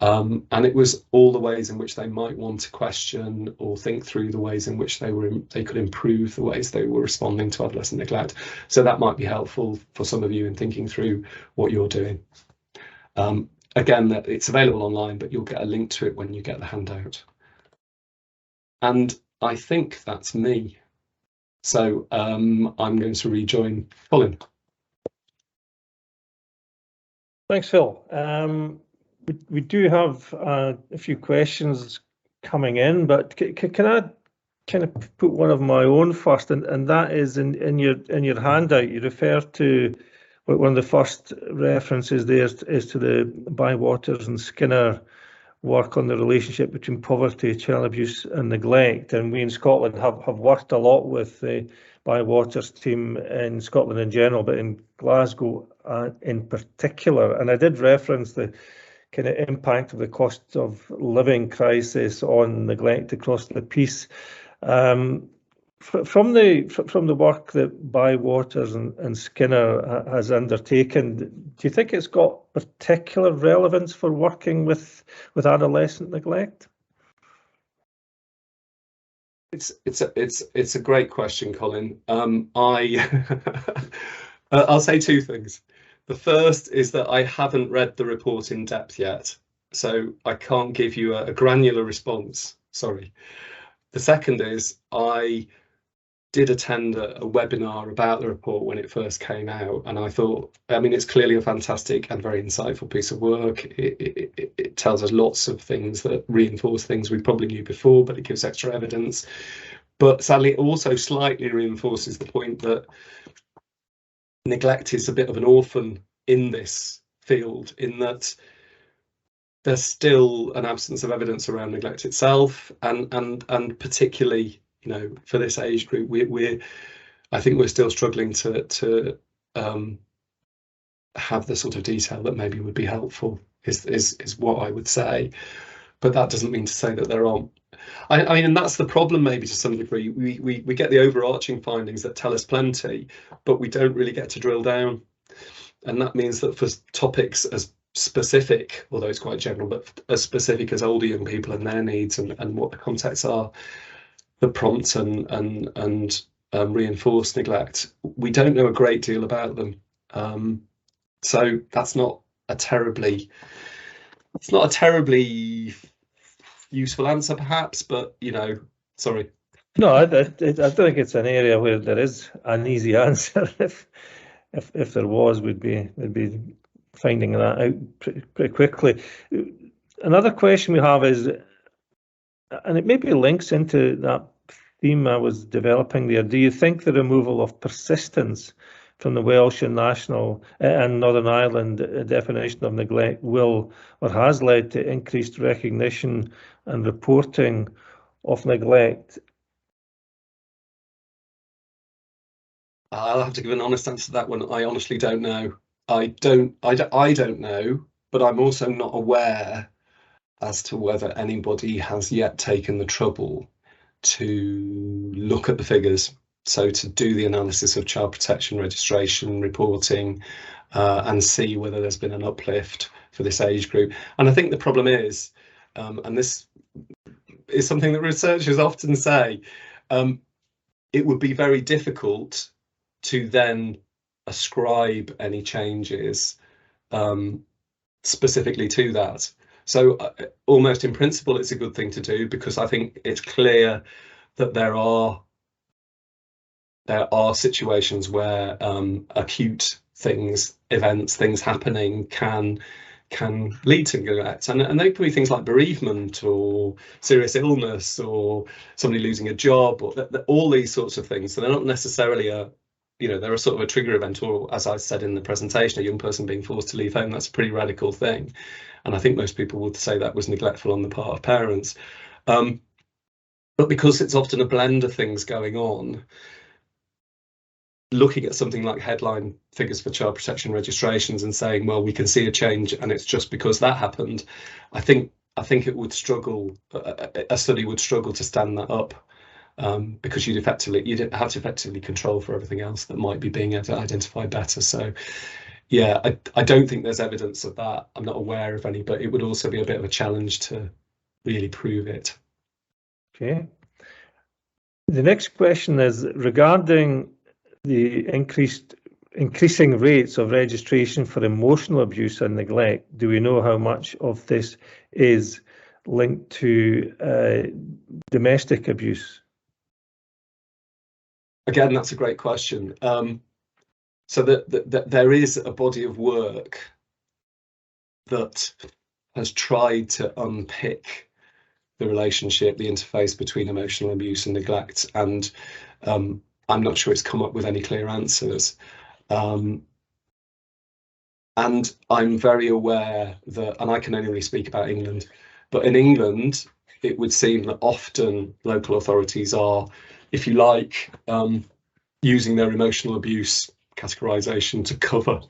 And it was all the ways in which they might want to question or think through the ways in which they could improve the ways they were responding to adolescent neglect. So that might be helpful for some of you in thinking through what you're doing. Again, it's available online, but you'll get a link to it when you get the handout. And I think that's me. So I'm going to rejoin Colin. Thanks, Phil. We do have a few questions coming in, but can I kind of put one of my own first, and that is in your handout. You refer to one of the first references there is to the Bywaters and Skinner work on the relationship between poverty, child abuse and neglect. And we in Scotland have worked a lot with the Bywaters team in Scotland in general, but in Glasgow in particular. And I did reference the kind of impact of the cost of living crisis on neglect across the piece. From the work that Bywaters and Skinner has undertaken, do you think it's got particular relevance for working with adolescent neglect? It's a great question, Colin. I'll say two things. The first is that I haven't read the report in depth yet, so I can't give you a granular response. Sorry. The second is I did attend a webinar about the report when it first came out, and I thought, I mean, it's clearly a fantastic and very insightful piece of work. It tells us lots of things that reinforce things we probably knew before, but it gives extra evidence. But sadly, it also slightly reinforces the point that neglect is a bit of an orphan in this field, in that there's still an absence of evidence around neglect itself, and particularly, you know, for this age group, I think we're still struggling to have the sort of detail that maybe would be helpful, is what I would say. But that doesn't mean to say that there aren't. I mean, and that's the problem maybe to some degree. We get the overarching findings that tell us plenty, but we don't really get to drill down. And that means that for topics as specific, although it's quite general, but as specific as older young people and their needs and what the contexts are that prompt and reinforce neglect, we don't know a great deal about them. So that's not a terribly useful answer, perhaps, but, you know, sorry. No, I don't think it's an area where there is an easy answer. If there was, we'd be finding that out pretty quickly. Another question we have is, and it maybe links into that theme I was developing there, do you think the removal of persistence from the Welsh and National and Northern Ireland definition of neglect will or has led to increased recognition and reporting of neglect? I'll have to give an honest answer to that one. I honestly don't know. I don't know, but I'm also not aware as to whether anybody has yet taken the trouble to look at the figures. So to do the analysis of child protection registration reporting and see whether there's been an uplift for this age group. And I think the problem is, and this is something that researchers often say, it would be very difficult to then ascribe any changes specifically to that. So almost in principle, it's a good thing to do, because I think it's clear that there are situations where acute events happening can lead to neglect, and they could be things like bereavement or serious illness or somebody losing a job, or all these sorts of things. So they're not necessarily they're a sort of a trigger event, or, as I said in the presentation, a young person being forced to leave home. That's a pretty radical thing, and I think most people would say that was neglectful on the part of parents. But because it's often a blend of things going on, looking at something like headline figures for child protection registrations and saying, well, we can see a change and it's just because that happened, I think it would struggle. A study would struggle to stand that up, because you'd have to effectively control for everything else that might be being identified better. So yeah, I don't think there's evidence of that. I'm not aware of any, but it would also be a bit of a challenge to really prove it. Okay. The next question is regarding the increasing rates of registration for emotional abuse and neglect. Do we know how much of this is linked to domestic abuse? Again, that's a great question. So that there is a body of work that has tried to unpick the relationship, the interface between emotional abuse and neglect, and I'm not sure it's come up with any clear answers. And I'm very aware that, and I can only really speak about England, but in England, it would seem that often local authorities are, if you like, using their emotional abuse categorisation to cover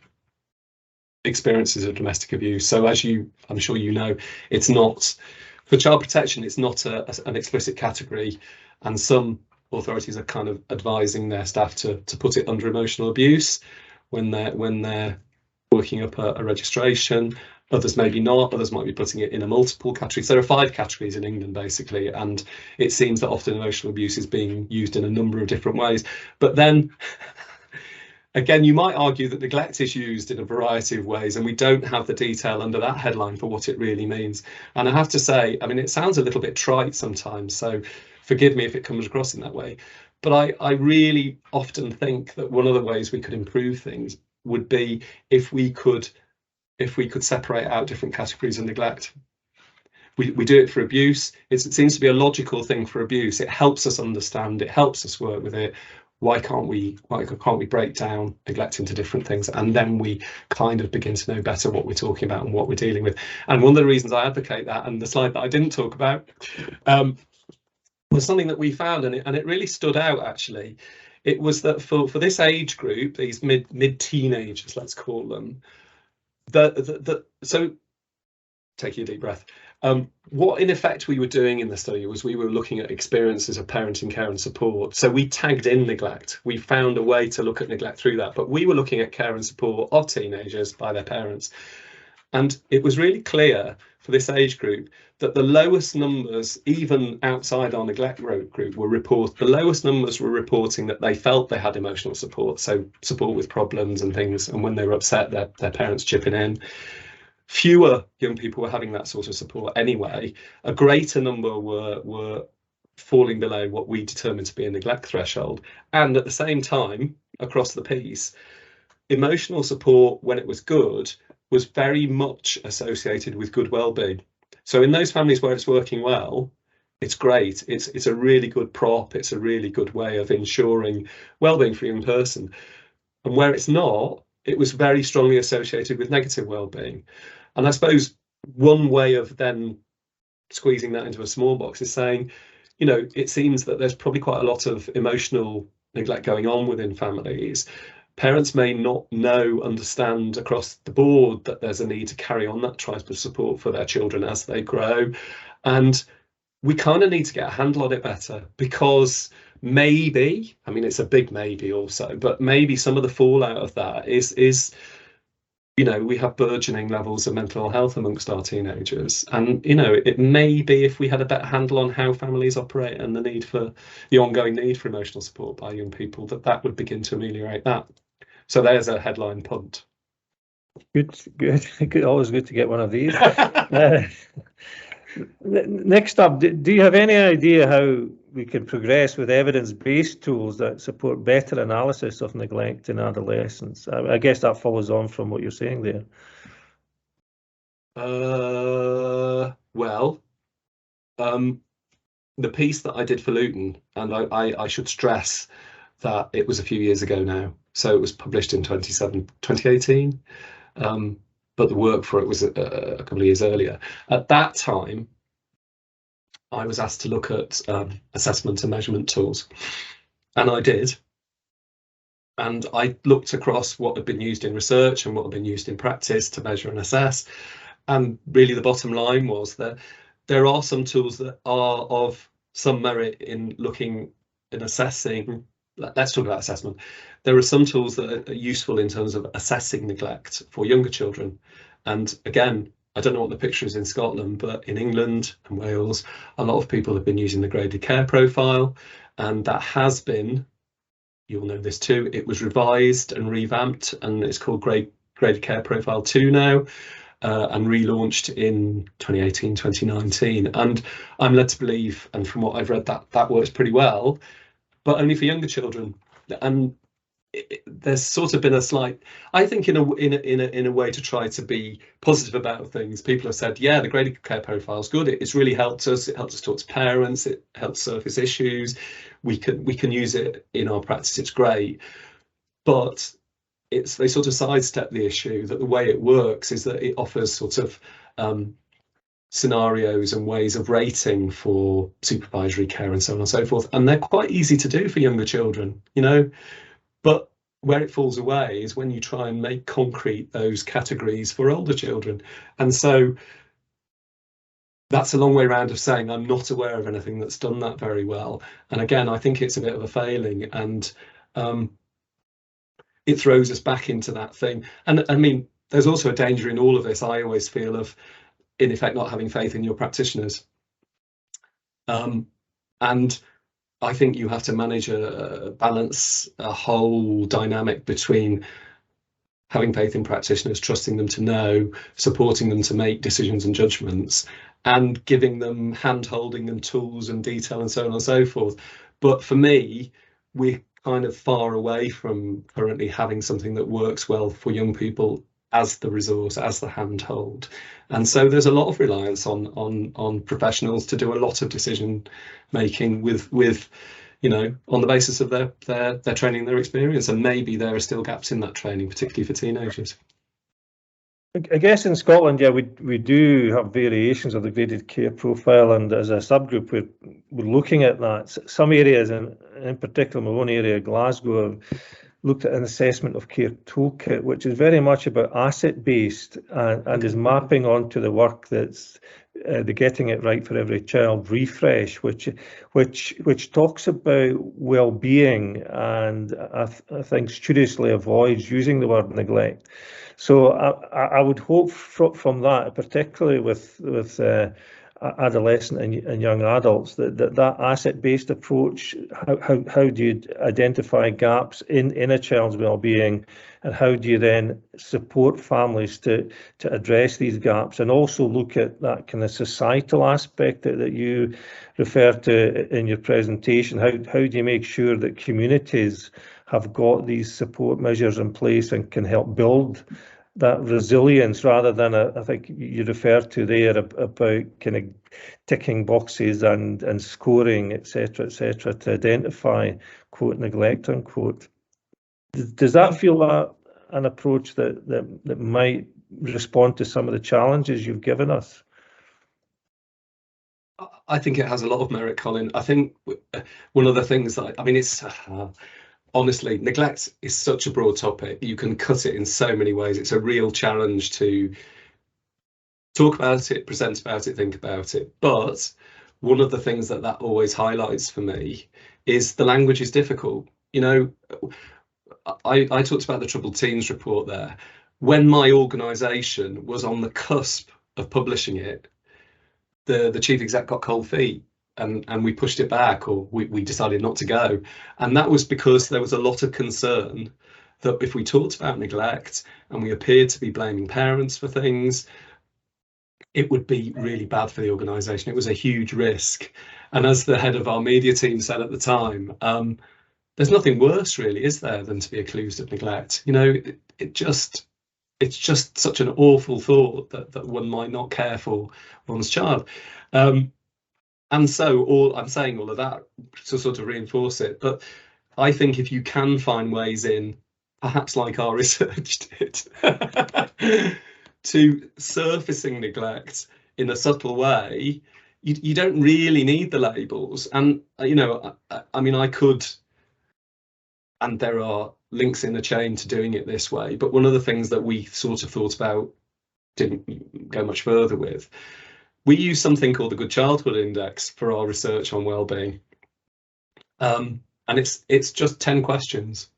experiences of domestic abuse. So as I'm sure you know, it's not, for child protection, it's not an explicit category, and some authorities are kind of advising their staff to put it under emotional abuse when they're working up a registration. Others maybe not, others might be putting it in a multiple categories. There are 5 categories in England basically, and it seems that often emotional abuse is being used in a number of different ways. But then again, you might argue that neglect is used in a variety of ways, and we don't have the detail under that headline for what it really means. And I have to say, I mean, it sounds a little bit trite sometimes, so forgive me if it comes across in that way. But I really often think that one of the ways we could improve things would be if we could separate out different categories of neglect. We do it for abuse. It seems to be a logical thing for abuse. It helps us understand, it helps us work with it. why can't we break down neglect into different things, and then we kind of begin to know better what we're talking about and what we're dealing with. And one of the reasons I advocate that, and the slide that I didn't talk about, was something that we found, and it really stood out actually. It was that for this age group, these mid teenagers, let's call them, so take your deep breath. What in effect we were doing in the study was we were looking at experiences of parenting, care and support. So we tagged in neglect. We found a way to look at neglect through that, but we were looking at care and support of teenagers by their parents. And it was really clear for this age group that the lowest numbers, even outside our neglect group, the lowest numbers were reporting that they felt they had emotional support, so support with problems and things, and when they were upset, their parents chipping in. Fewer young people were having that sort of support anyway. A greater number were falling below what we determined to be a neglect threshold. And at the same time, across the piece, emotional support, when it was good, was very much associated with good well-being. So in those families where it's working well, it's great. It's a really good prop. It's a really good way of ensuring well-being for a young person. And where it's not, it was very strongly associated with negative well-being. And I suppose one way of then squeezing that into a small box is saying, you know, it seems that there's probably quite a lot of emotional neglect going on within families. Parents may not understand across the board that there's a need to carry on that type of support for their children as they grow. And we kind of need to get a handle on it better, because maybe, I mean, it's a big maybe also, but maybe some of the fallout of that is you know, we have burgeoning levels of mental health amongst our teenagers. And, you know, it may be if we had a better handle on how families operate and the ongoing need for emotional support by young people, that would begin to ameliorate that. So there's a headline punt. Good. Always good to get one of these. Next up, do you have any idea how we can progress with evidence-based tools that support better analysis of neglect in adolescents? I guess that follows on from what you're saying there. Well, the piece that I did for Luton, and I should stress that it was a few years ago now, so it was published in 2018, but the work for it was a couple of years earlier. At that time, I was asked to look at assessment and measurement tools, and I did. And I looked across what had been used in research and what had been used in practice to measure and assess. And really the bottom line was that there are some tools that are of some merit in looking and assessing. Let's talk about assessment. There are some tools that are useful in terms of assessing neglect for younger children. And again, I don't know what the picture is in Scotland, but in England and Wales, a lot of people have been using the graded care profile, and that has been, you'll know this too, it was revised and revamped, and it's called Graded Care Profile 2 now, and relaunched in 2018, 2019. And I'm led to believe, and from what I've read, that works pretty well, but only for younger children. And there's sort of been a slight, I think, in a way to try to be positive about things. People have said, yeah, the graded care profile is good. It's really helped us. It helps us talk to parents. It helps surface issues. We can use it in our practice. It's great, but they sort of sidestep the issue that the way it works is that it offers sort of scenarios and ways of rating for supervisory care and so on and so forth, and they're quite easy to do for younger children, you know. But where it falls away is when you try and make concrete those categories for older children. And so that's a long way around of saying I'm not aware of anything that's done that very well. And again, I think it's a bit of a failing, and it throws us back into that thing. And I mean, there's also a danger in all of this, I always feel, of in effect not having faith in your practitioners. And I think you have to manage balance a whole dynamic between having faith in practitioners, trusting them to know, supporting them to make decisions and judgments, and giving them hand-holding and tools and detail and so on and so forth. But for me, we're kind of far away from currently having something that works well for young people as the resource, as the handhold. And so there's a lot of reliance on professionals to do a lot of decision making with you know, on the basis of their training, their experience, and maybe there are still gaps in that training, particularly for teenagers. I guess in Scotland, yeah, we do have variations of the graded care profile, and as a subgroup, we're looking at that. Some areas, in particular, my own area, Glasgow, have looked at an assessment of care toolkit, which is very much about asset-based and is mapping onto the work that's the Getting It Right for Every Child refresh, which talks about well-being, and I think studiously avoids using the word neglect. So I would hope from that, particularly with adolescent and young adults, that asset-based approach, how do you identify gaps in a child's well-being, and how do you then support families to address these gaps, and also look at that kind of societal aspect that you refer to in your presentation. How do you make sure that communities have got these support measures in place and can help build that resilience, rather than I think you referred to there about kind of ticking boxes and scoring, etc., to identify, quote, neglect, unquote. Does that feel an approach that might respond to some of the challenges you've given us? I think it has a lot of merit, Colin. I think one of the things that I mean, it's honestly, neglect is such a broad topic. You can cut it in so many ways. It's a real challenge to talk about it, present about it, think about it. But one of the things that always highlights for me is the language is difficult. You know, I talked about the Troubled Teens report there. When my organisation was on the cusp of publishing it, the chief exec got cold feet, and we pushed it back, or we decided not to go. And that was because there was a lot of concern that if we talked about neglect and we appeared to be blaming parents for things, it would be really bad for the organisation. It was a huge risk. And as the head of our media team said at the time, there's nothing worse, really, is there, than to be accused of neglect? You know, it's just such an awful thought that one might not care for one's child. And so I'm saying all of that to sort of reinforce it. But I think if you can find ways in, perhaps like our research did, to surfacing neglect in a subtle way, you don't really need the labels. And, you know, I mean, I could, and there are links in the chain to doing it this way, but one of the things that we sort of thought about, didn't go much further with, we use something called the Good Childhood Index for our research on wellbeing, and it's just 10 questions,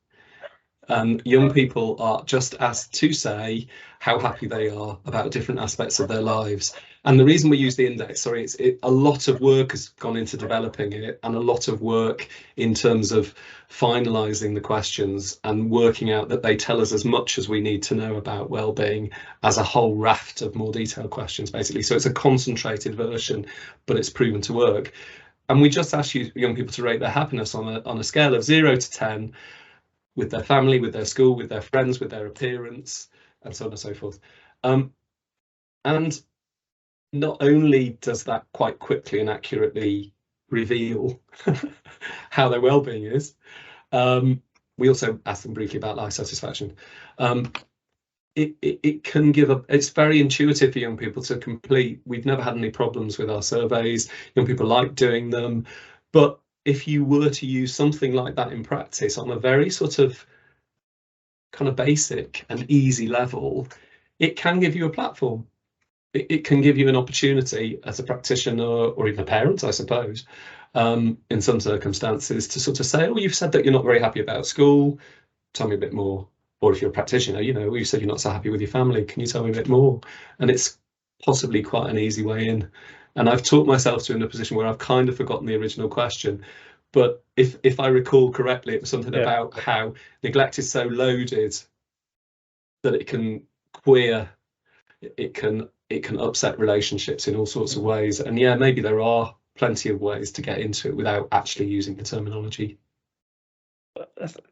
and young people are just asked to say how happy they are about different aspects of their lives. And the reason we use the index, a lot of work has gone into developing it, and a lot of work in terms of finalising the questions and working out that they tell us as much as we need to know about wellbeing as a whole raft of more detailed questions, basically. So it's a concentrated version, but it's proven to work. And we just ask young people to rate their happiness on a scale of 0 to 10, with their family, with their school, with their friends, with their appearance, and so on and so forth. And not only does that quite quickly and accurately reveal how their well-being is, we also ask them briefly about life satisfaction. It can give it's very intuitive for young people to complete. We've never had any problems with our surveys. Young people like doing them. But if you were to use something like that in practice on a very sort of kind of basic and easy level, it can give you a platform. It can give you an opportunity as a practitioner, or even a parent, I suppose, in some circumstances, to sort of say, oh, you've said that you're not very happy about school, tell me a bit more. Or if you're a practitioner, you know, you said you're not so happy with your family, can you tell me a bit more? And it's possibly quite an easy way in. And I've talked myself to in a position where I've kind of forgotten the original question. But if I recall correctly, it was something about how neglect is so loaded that it can queer, it can upset relationships in all sorts of ways. And yeah, maybe there are plenty of ways to get into it without actually using the terminology.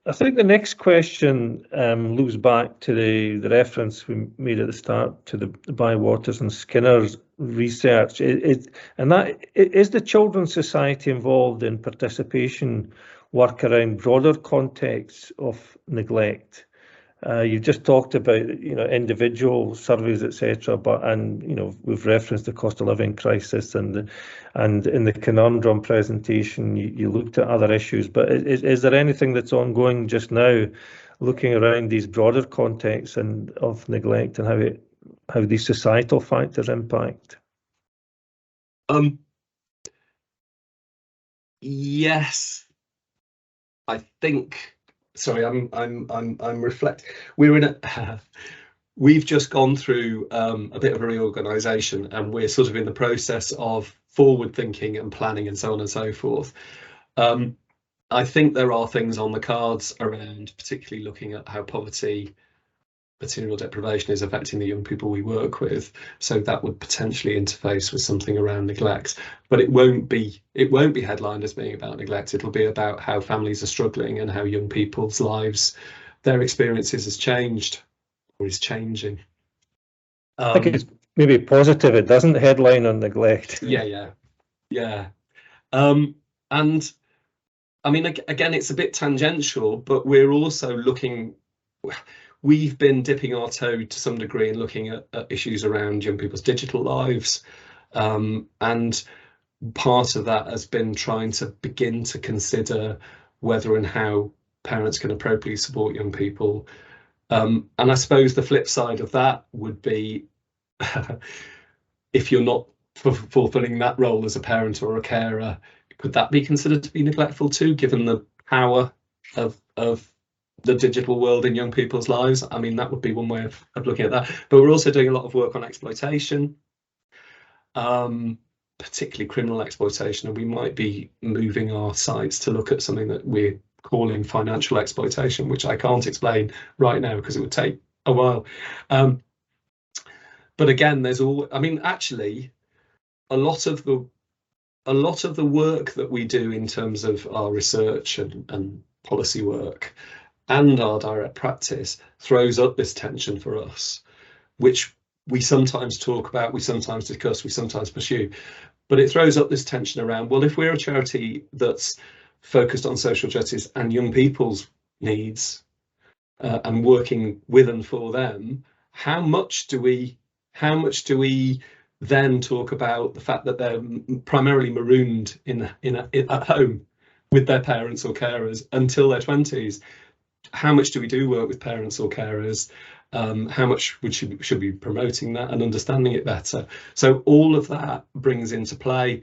I think the next question loops back to the reference we made at the start to the Bywaters and Skinner's research. Is the Children's Society involved in participation work around broader contexts of neglect? You've just talked about, individual surveys, etc., and we've referenced the cost of living crisis, and in the conundrum presentation you looked at other issues. But is there anything that's ongoing just now, looking around these broader contexts and of neglect and how these societal factors impact? Yes, I think. Sorry, I'm reflecting. We're in a. We've just gone through a bit of a reorganisation, and we're sort of in the process of forward thinking and planning and so on and so forth. I think there are things on the cards around, particularly looking at how poverty, material deprivation is affecting the young people we work with. So that would potentially interface with something around neglect, but it won't be headlined as being about neglect. It'll be about how families are struggling and how young people's lives, their experiences has changed or is changing. I think it's maybe positive it doesn't headline on neglect. Yeah. And I mean, again, it's a bit tangential, but we're also looking. We've been dipping our toe to some degree in looking at issues around young people's digital lives, and part of that has been trying to begin to consider whether and how parents can appropriately support young people. And I suppose the flip side of that would be if you're not fulfilling that role as a parent or a carer, could that be considered to be neglectful too, given the power of the digital world in young people's lives? I mean, that would be one way of looking at that. But we're also doing a lot of work on exploitation, particularly criminal exploitation, and we might be moving our sights to look at something that we're calling financial exploitation, which I can't explain right now because it would take a while. But again, actually, a lot of the work that we do in terms of our research and policy work and our direct practice throws up this tension for us, which we sometimes talk about, we sometimes discuss, we sometimes pursue, but it throws up this tension around, well, if we're a charity that's focused on social justice and young people's needs and working with and for them, how much do we then talk about the fact that they're primarily marooned at home with their parents or carers until their 20s? How much do we do work with parents or carers? How much should be promoting that and understanding it better? So all of that brings into play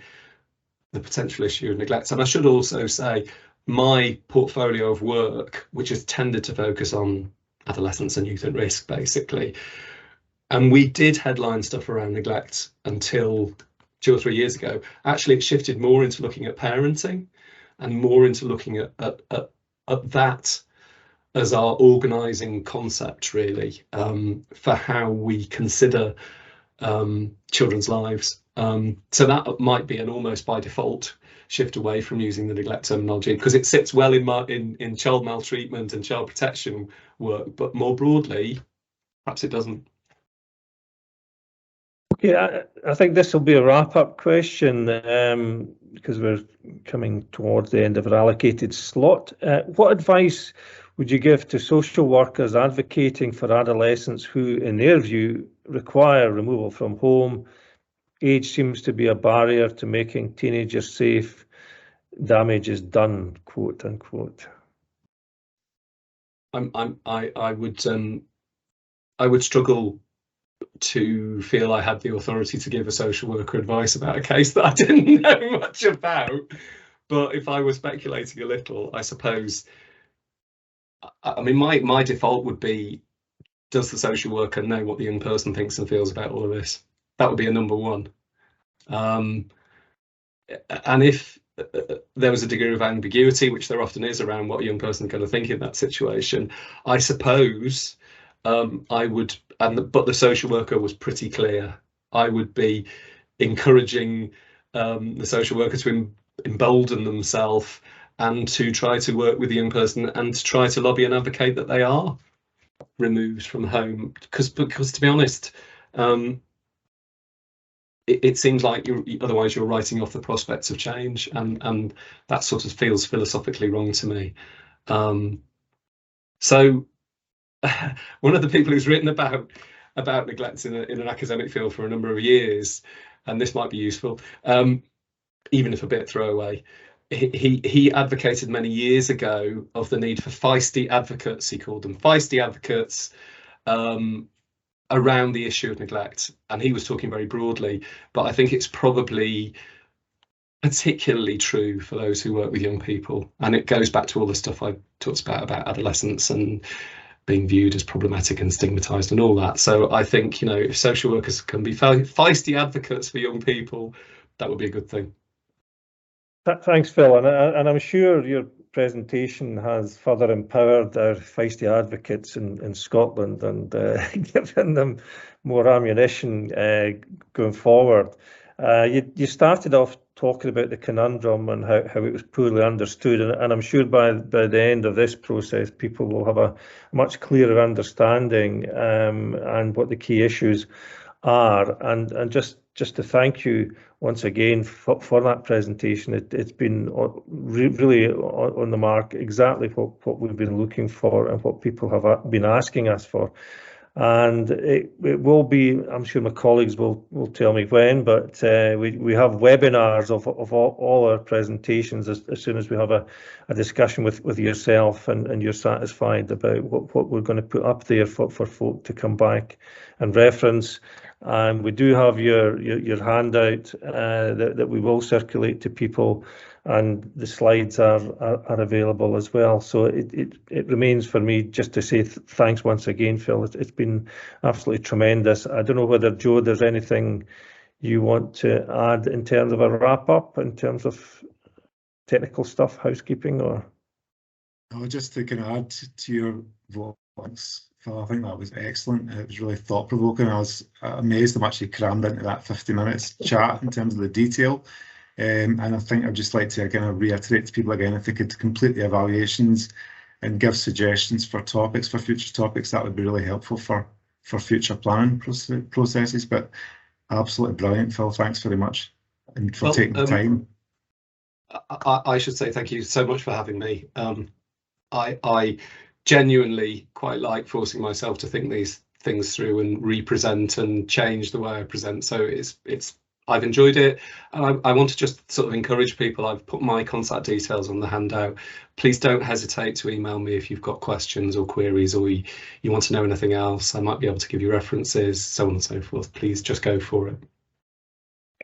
the potential issue of neglect. And I should also say my portfolio of work, which has tended to focus on adolescents and youth at risk, basically, and we did headline stuff around neglect until 2 or 3 years ago. Actually, it shifted more into looking at parenting and more into looking at that as our organising concept, really, for how we consider children's lives. So that might be an almost by default shift away from using the neglect terminology, because it sits well in child maltreatment and child protection work, but more broadly, perhaps it doesn't. Okay, I think this will be a wrap-up question because we're coming towards the end of our allocated slot. What advice would you give to social workers advocating for adolescents who, in their view, require removal from home? Age seems to be a barrier to making teenagers safe. Damage is done, quote unquote. I would struggle to feel I had the authority to give a social worker advice about a case that I didn't know much about. But if I were speculating a little, I suppose, I mean, my default would be, does the social worker know what the young person thinks and feels about all of this? That would be a number one. And if there was a degree of ambiguity, which there often is around what a young person is going to think in that situation, I suppose I would, but the social worker was pretty clear. I would be encouraging the social worker to embolden themselves and to try to work with the young person and to try to lobby and advocate that they are removed from home. Because to be honest, it seems like otherwise you're writing off the prospects of change, and that sort of feels philosophically wrong to me. So one of the people who's written about neglect in an academic field for a number of years, and this might be useful, even if a bit throwaway, he advocated many years ago of the need for feisty advocates, he called them feisty advocates, around the issue of neglect. And he was talking very broadly, but I think it's probably particularly true for those who work with young people. And it goes back to all the stuff I talked about adolescence and being viewed as problematic and stigmatized and all that. So I think, you know, if social workers can be feisty advocates for young people, that would be a good thing. Thanks, Phil, and I'm sure your presentation has further empowered our feisty advocates in Scotland and given them more ammunition going forward. You started off talking about the conundrum and how it was poorly understood, and I'm sure by the end of this process, people will have a much clearer understanding and what the key issues are. And just to thank you once again for that presentation. It's been really on the mark, exactly what we've been looking for and what people have been asking us for. And it will be, I'm sure my colleagues will tell me when, but we have webinars of all our presentations as soon as we have a discussion with yourself and you're satisfied about what we're going to put up there for folk to come back and reference. And we do have your handout that we will circulate to people, and the slides are available as well. So it remains for me just to say thanks once again, Phil. It's been absolutely tremendous. I don't know whether, Joe, there's anything you want to add in terms of a wrap up, in terms of technical stuff, housekeeping, or? No, just to kind of add to your voice, Phil, I think that was excellent. It was really thought provoking. I was amazed I'm actually crammed into that 50 minutes chat in terms of the detail. And I think I'd just like to kind of reiterate to people again, if they could complete the evaluations and give suggestions for topics, for future topics, that would be really helpful for future planning processes. But absolutely brilliant, Phil. Thanks very much and for taking the time. I should say thank you so much for having me. I genuinely quite like forcing myself to think these things through and represent and change the way I present. So I've enjoyed it, and I want to just sort of encourage people. I've put my contact details on the handout. Please don't hesitate to email me if you've got questions or queries, or you want to know anything else. I might be able to give you references, so on and so forth. Please just go for it.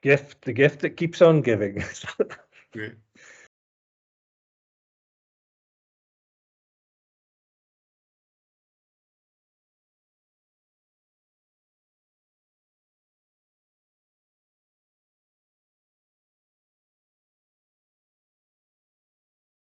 The gift that keeps on giving. Great.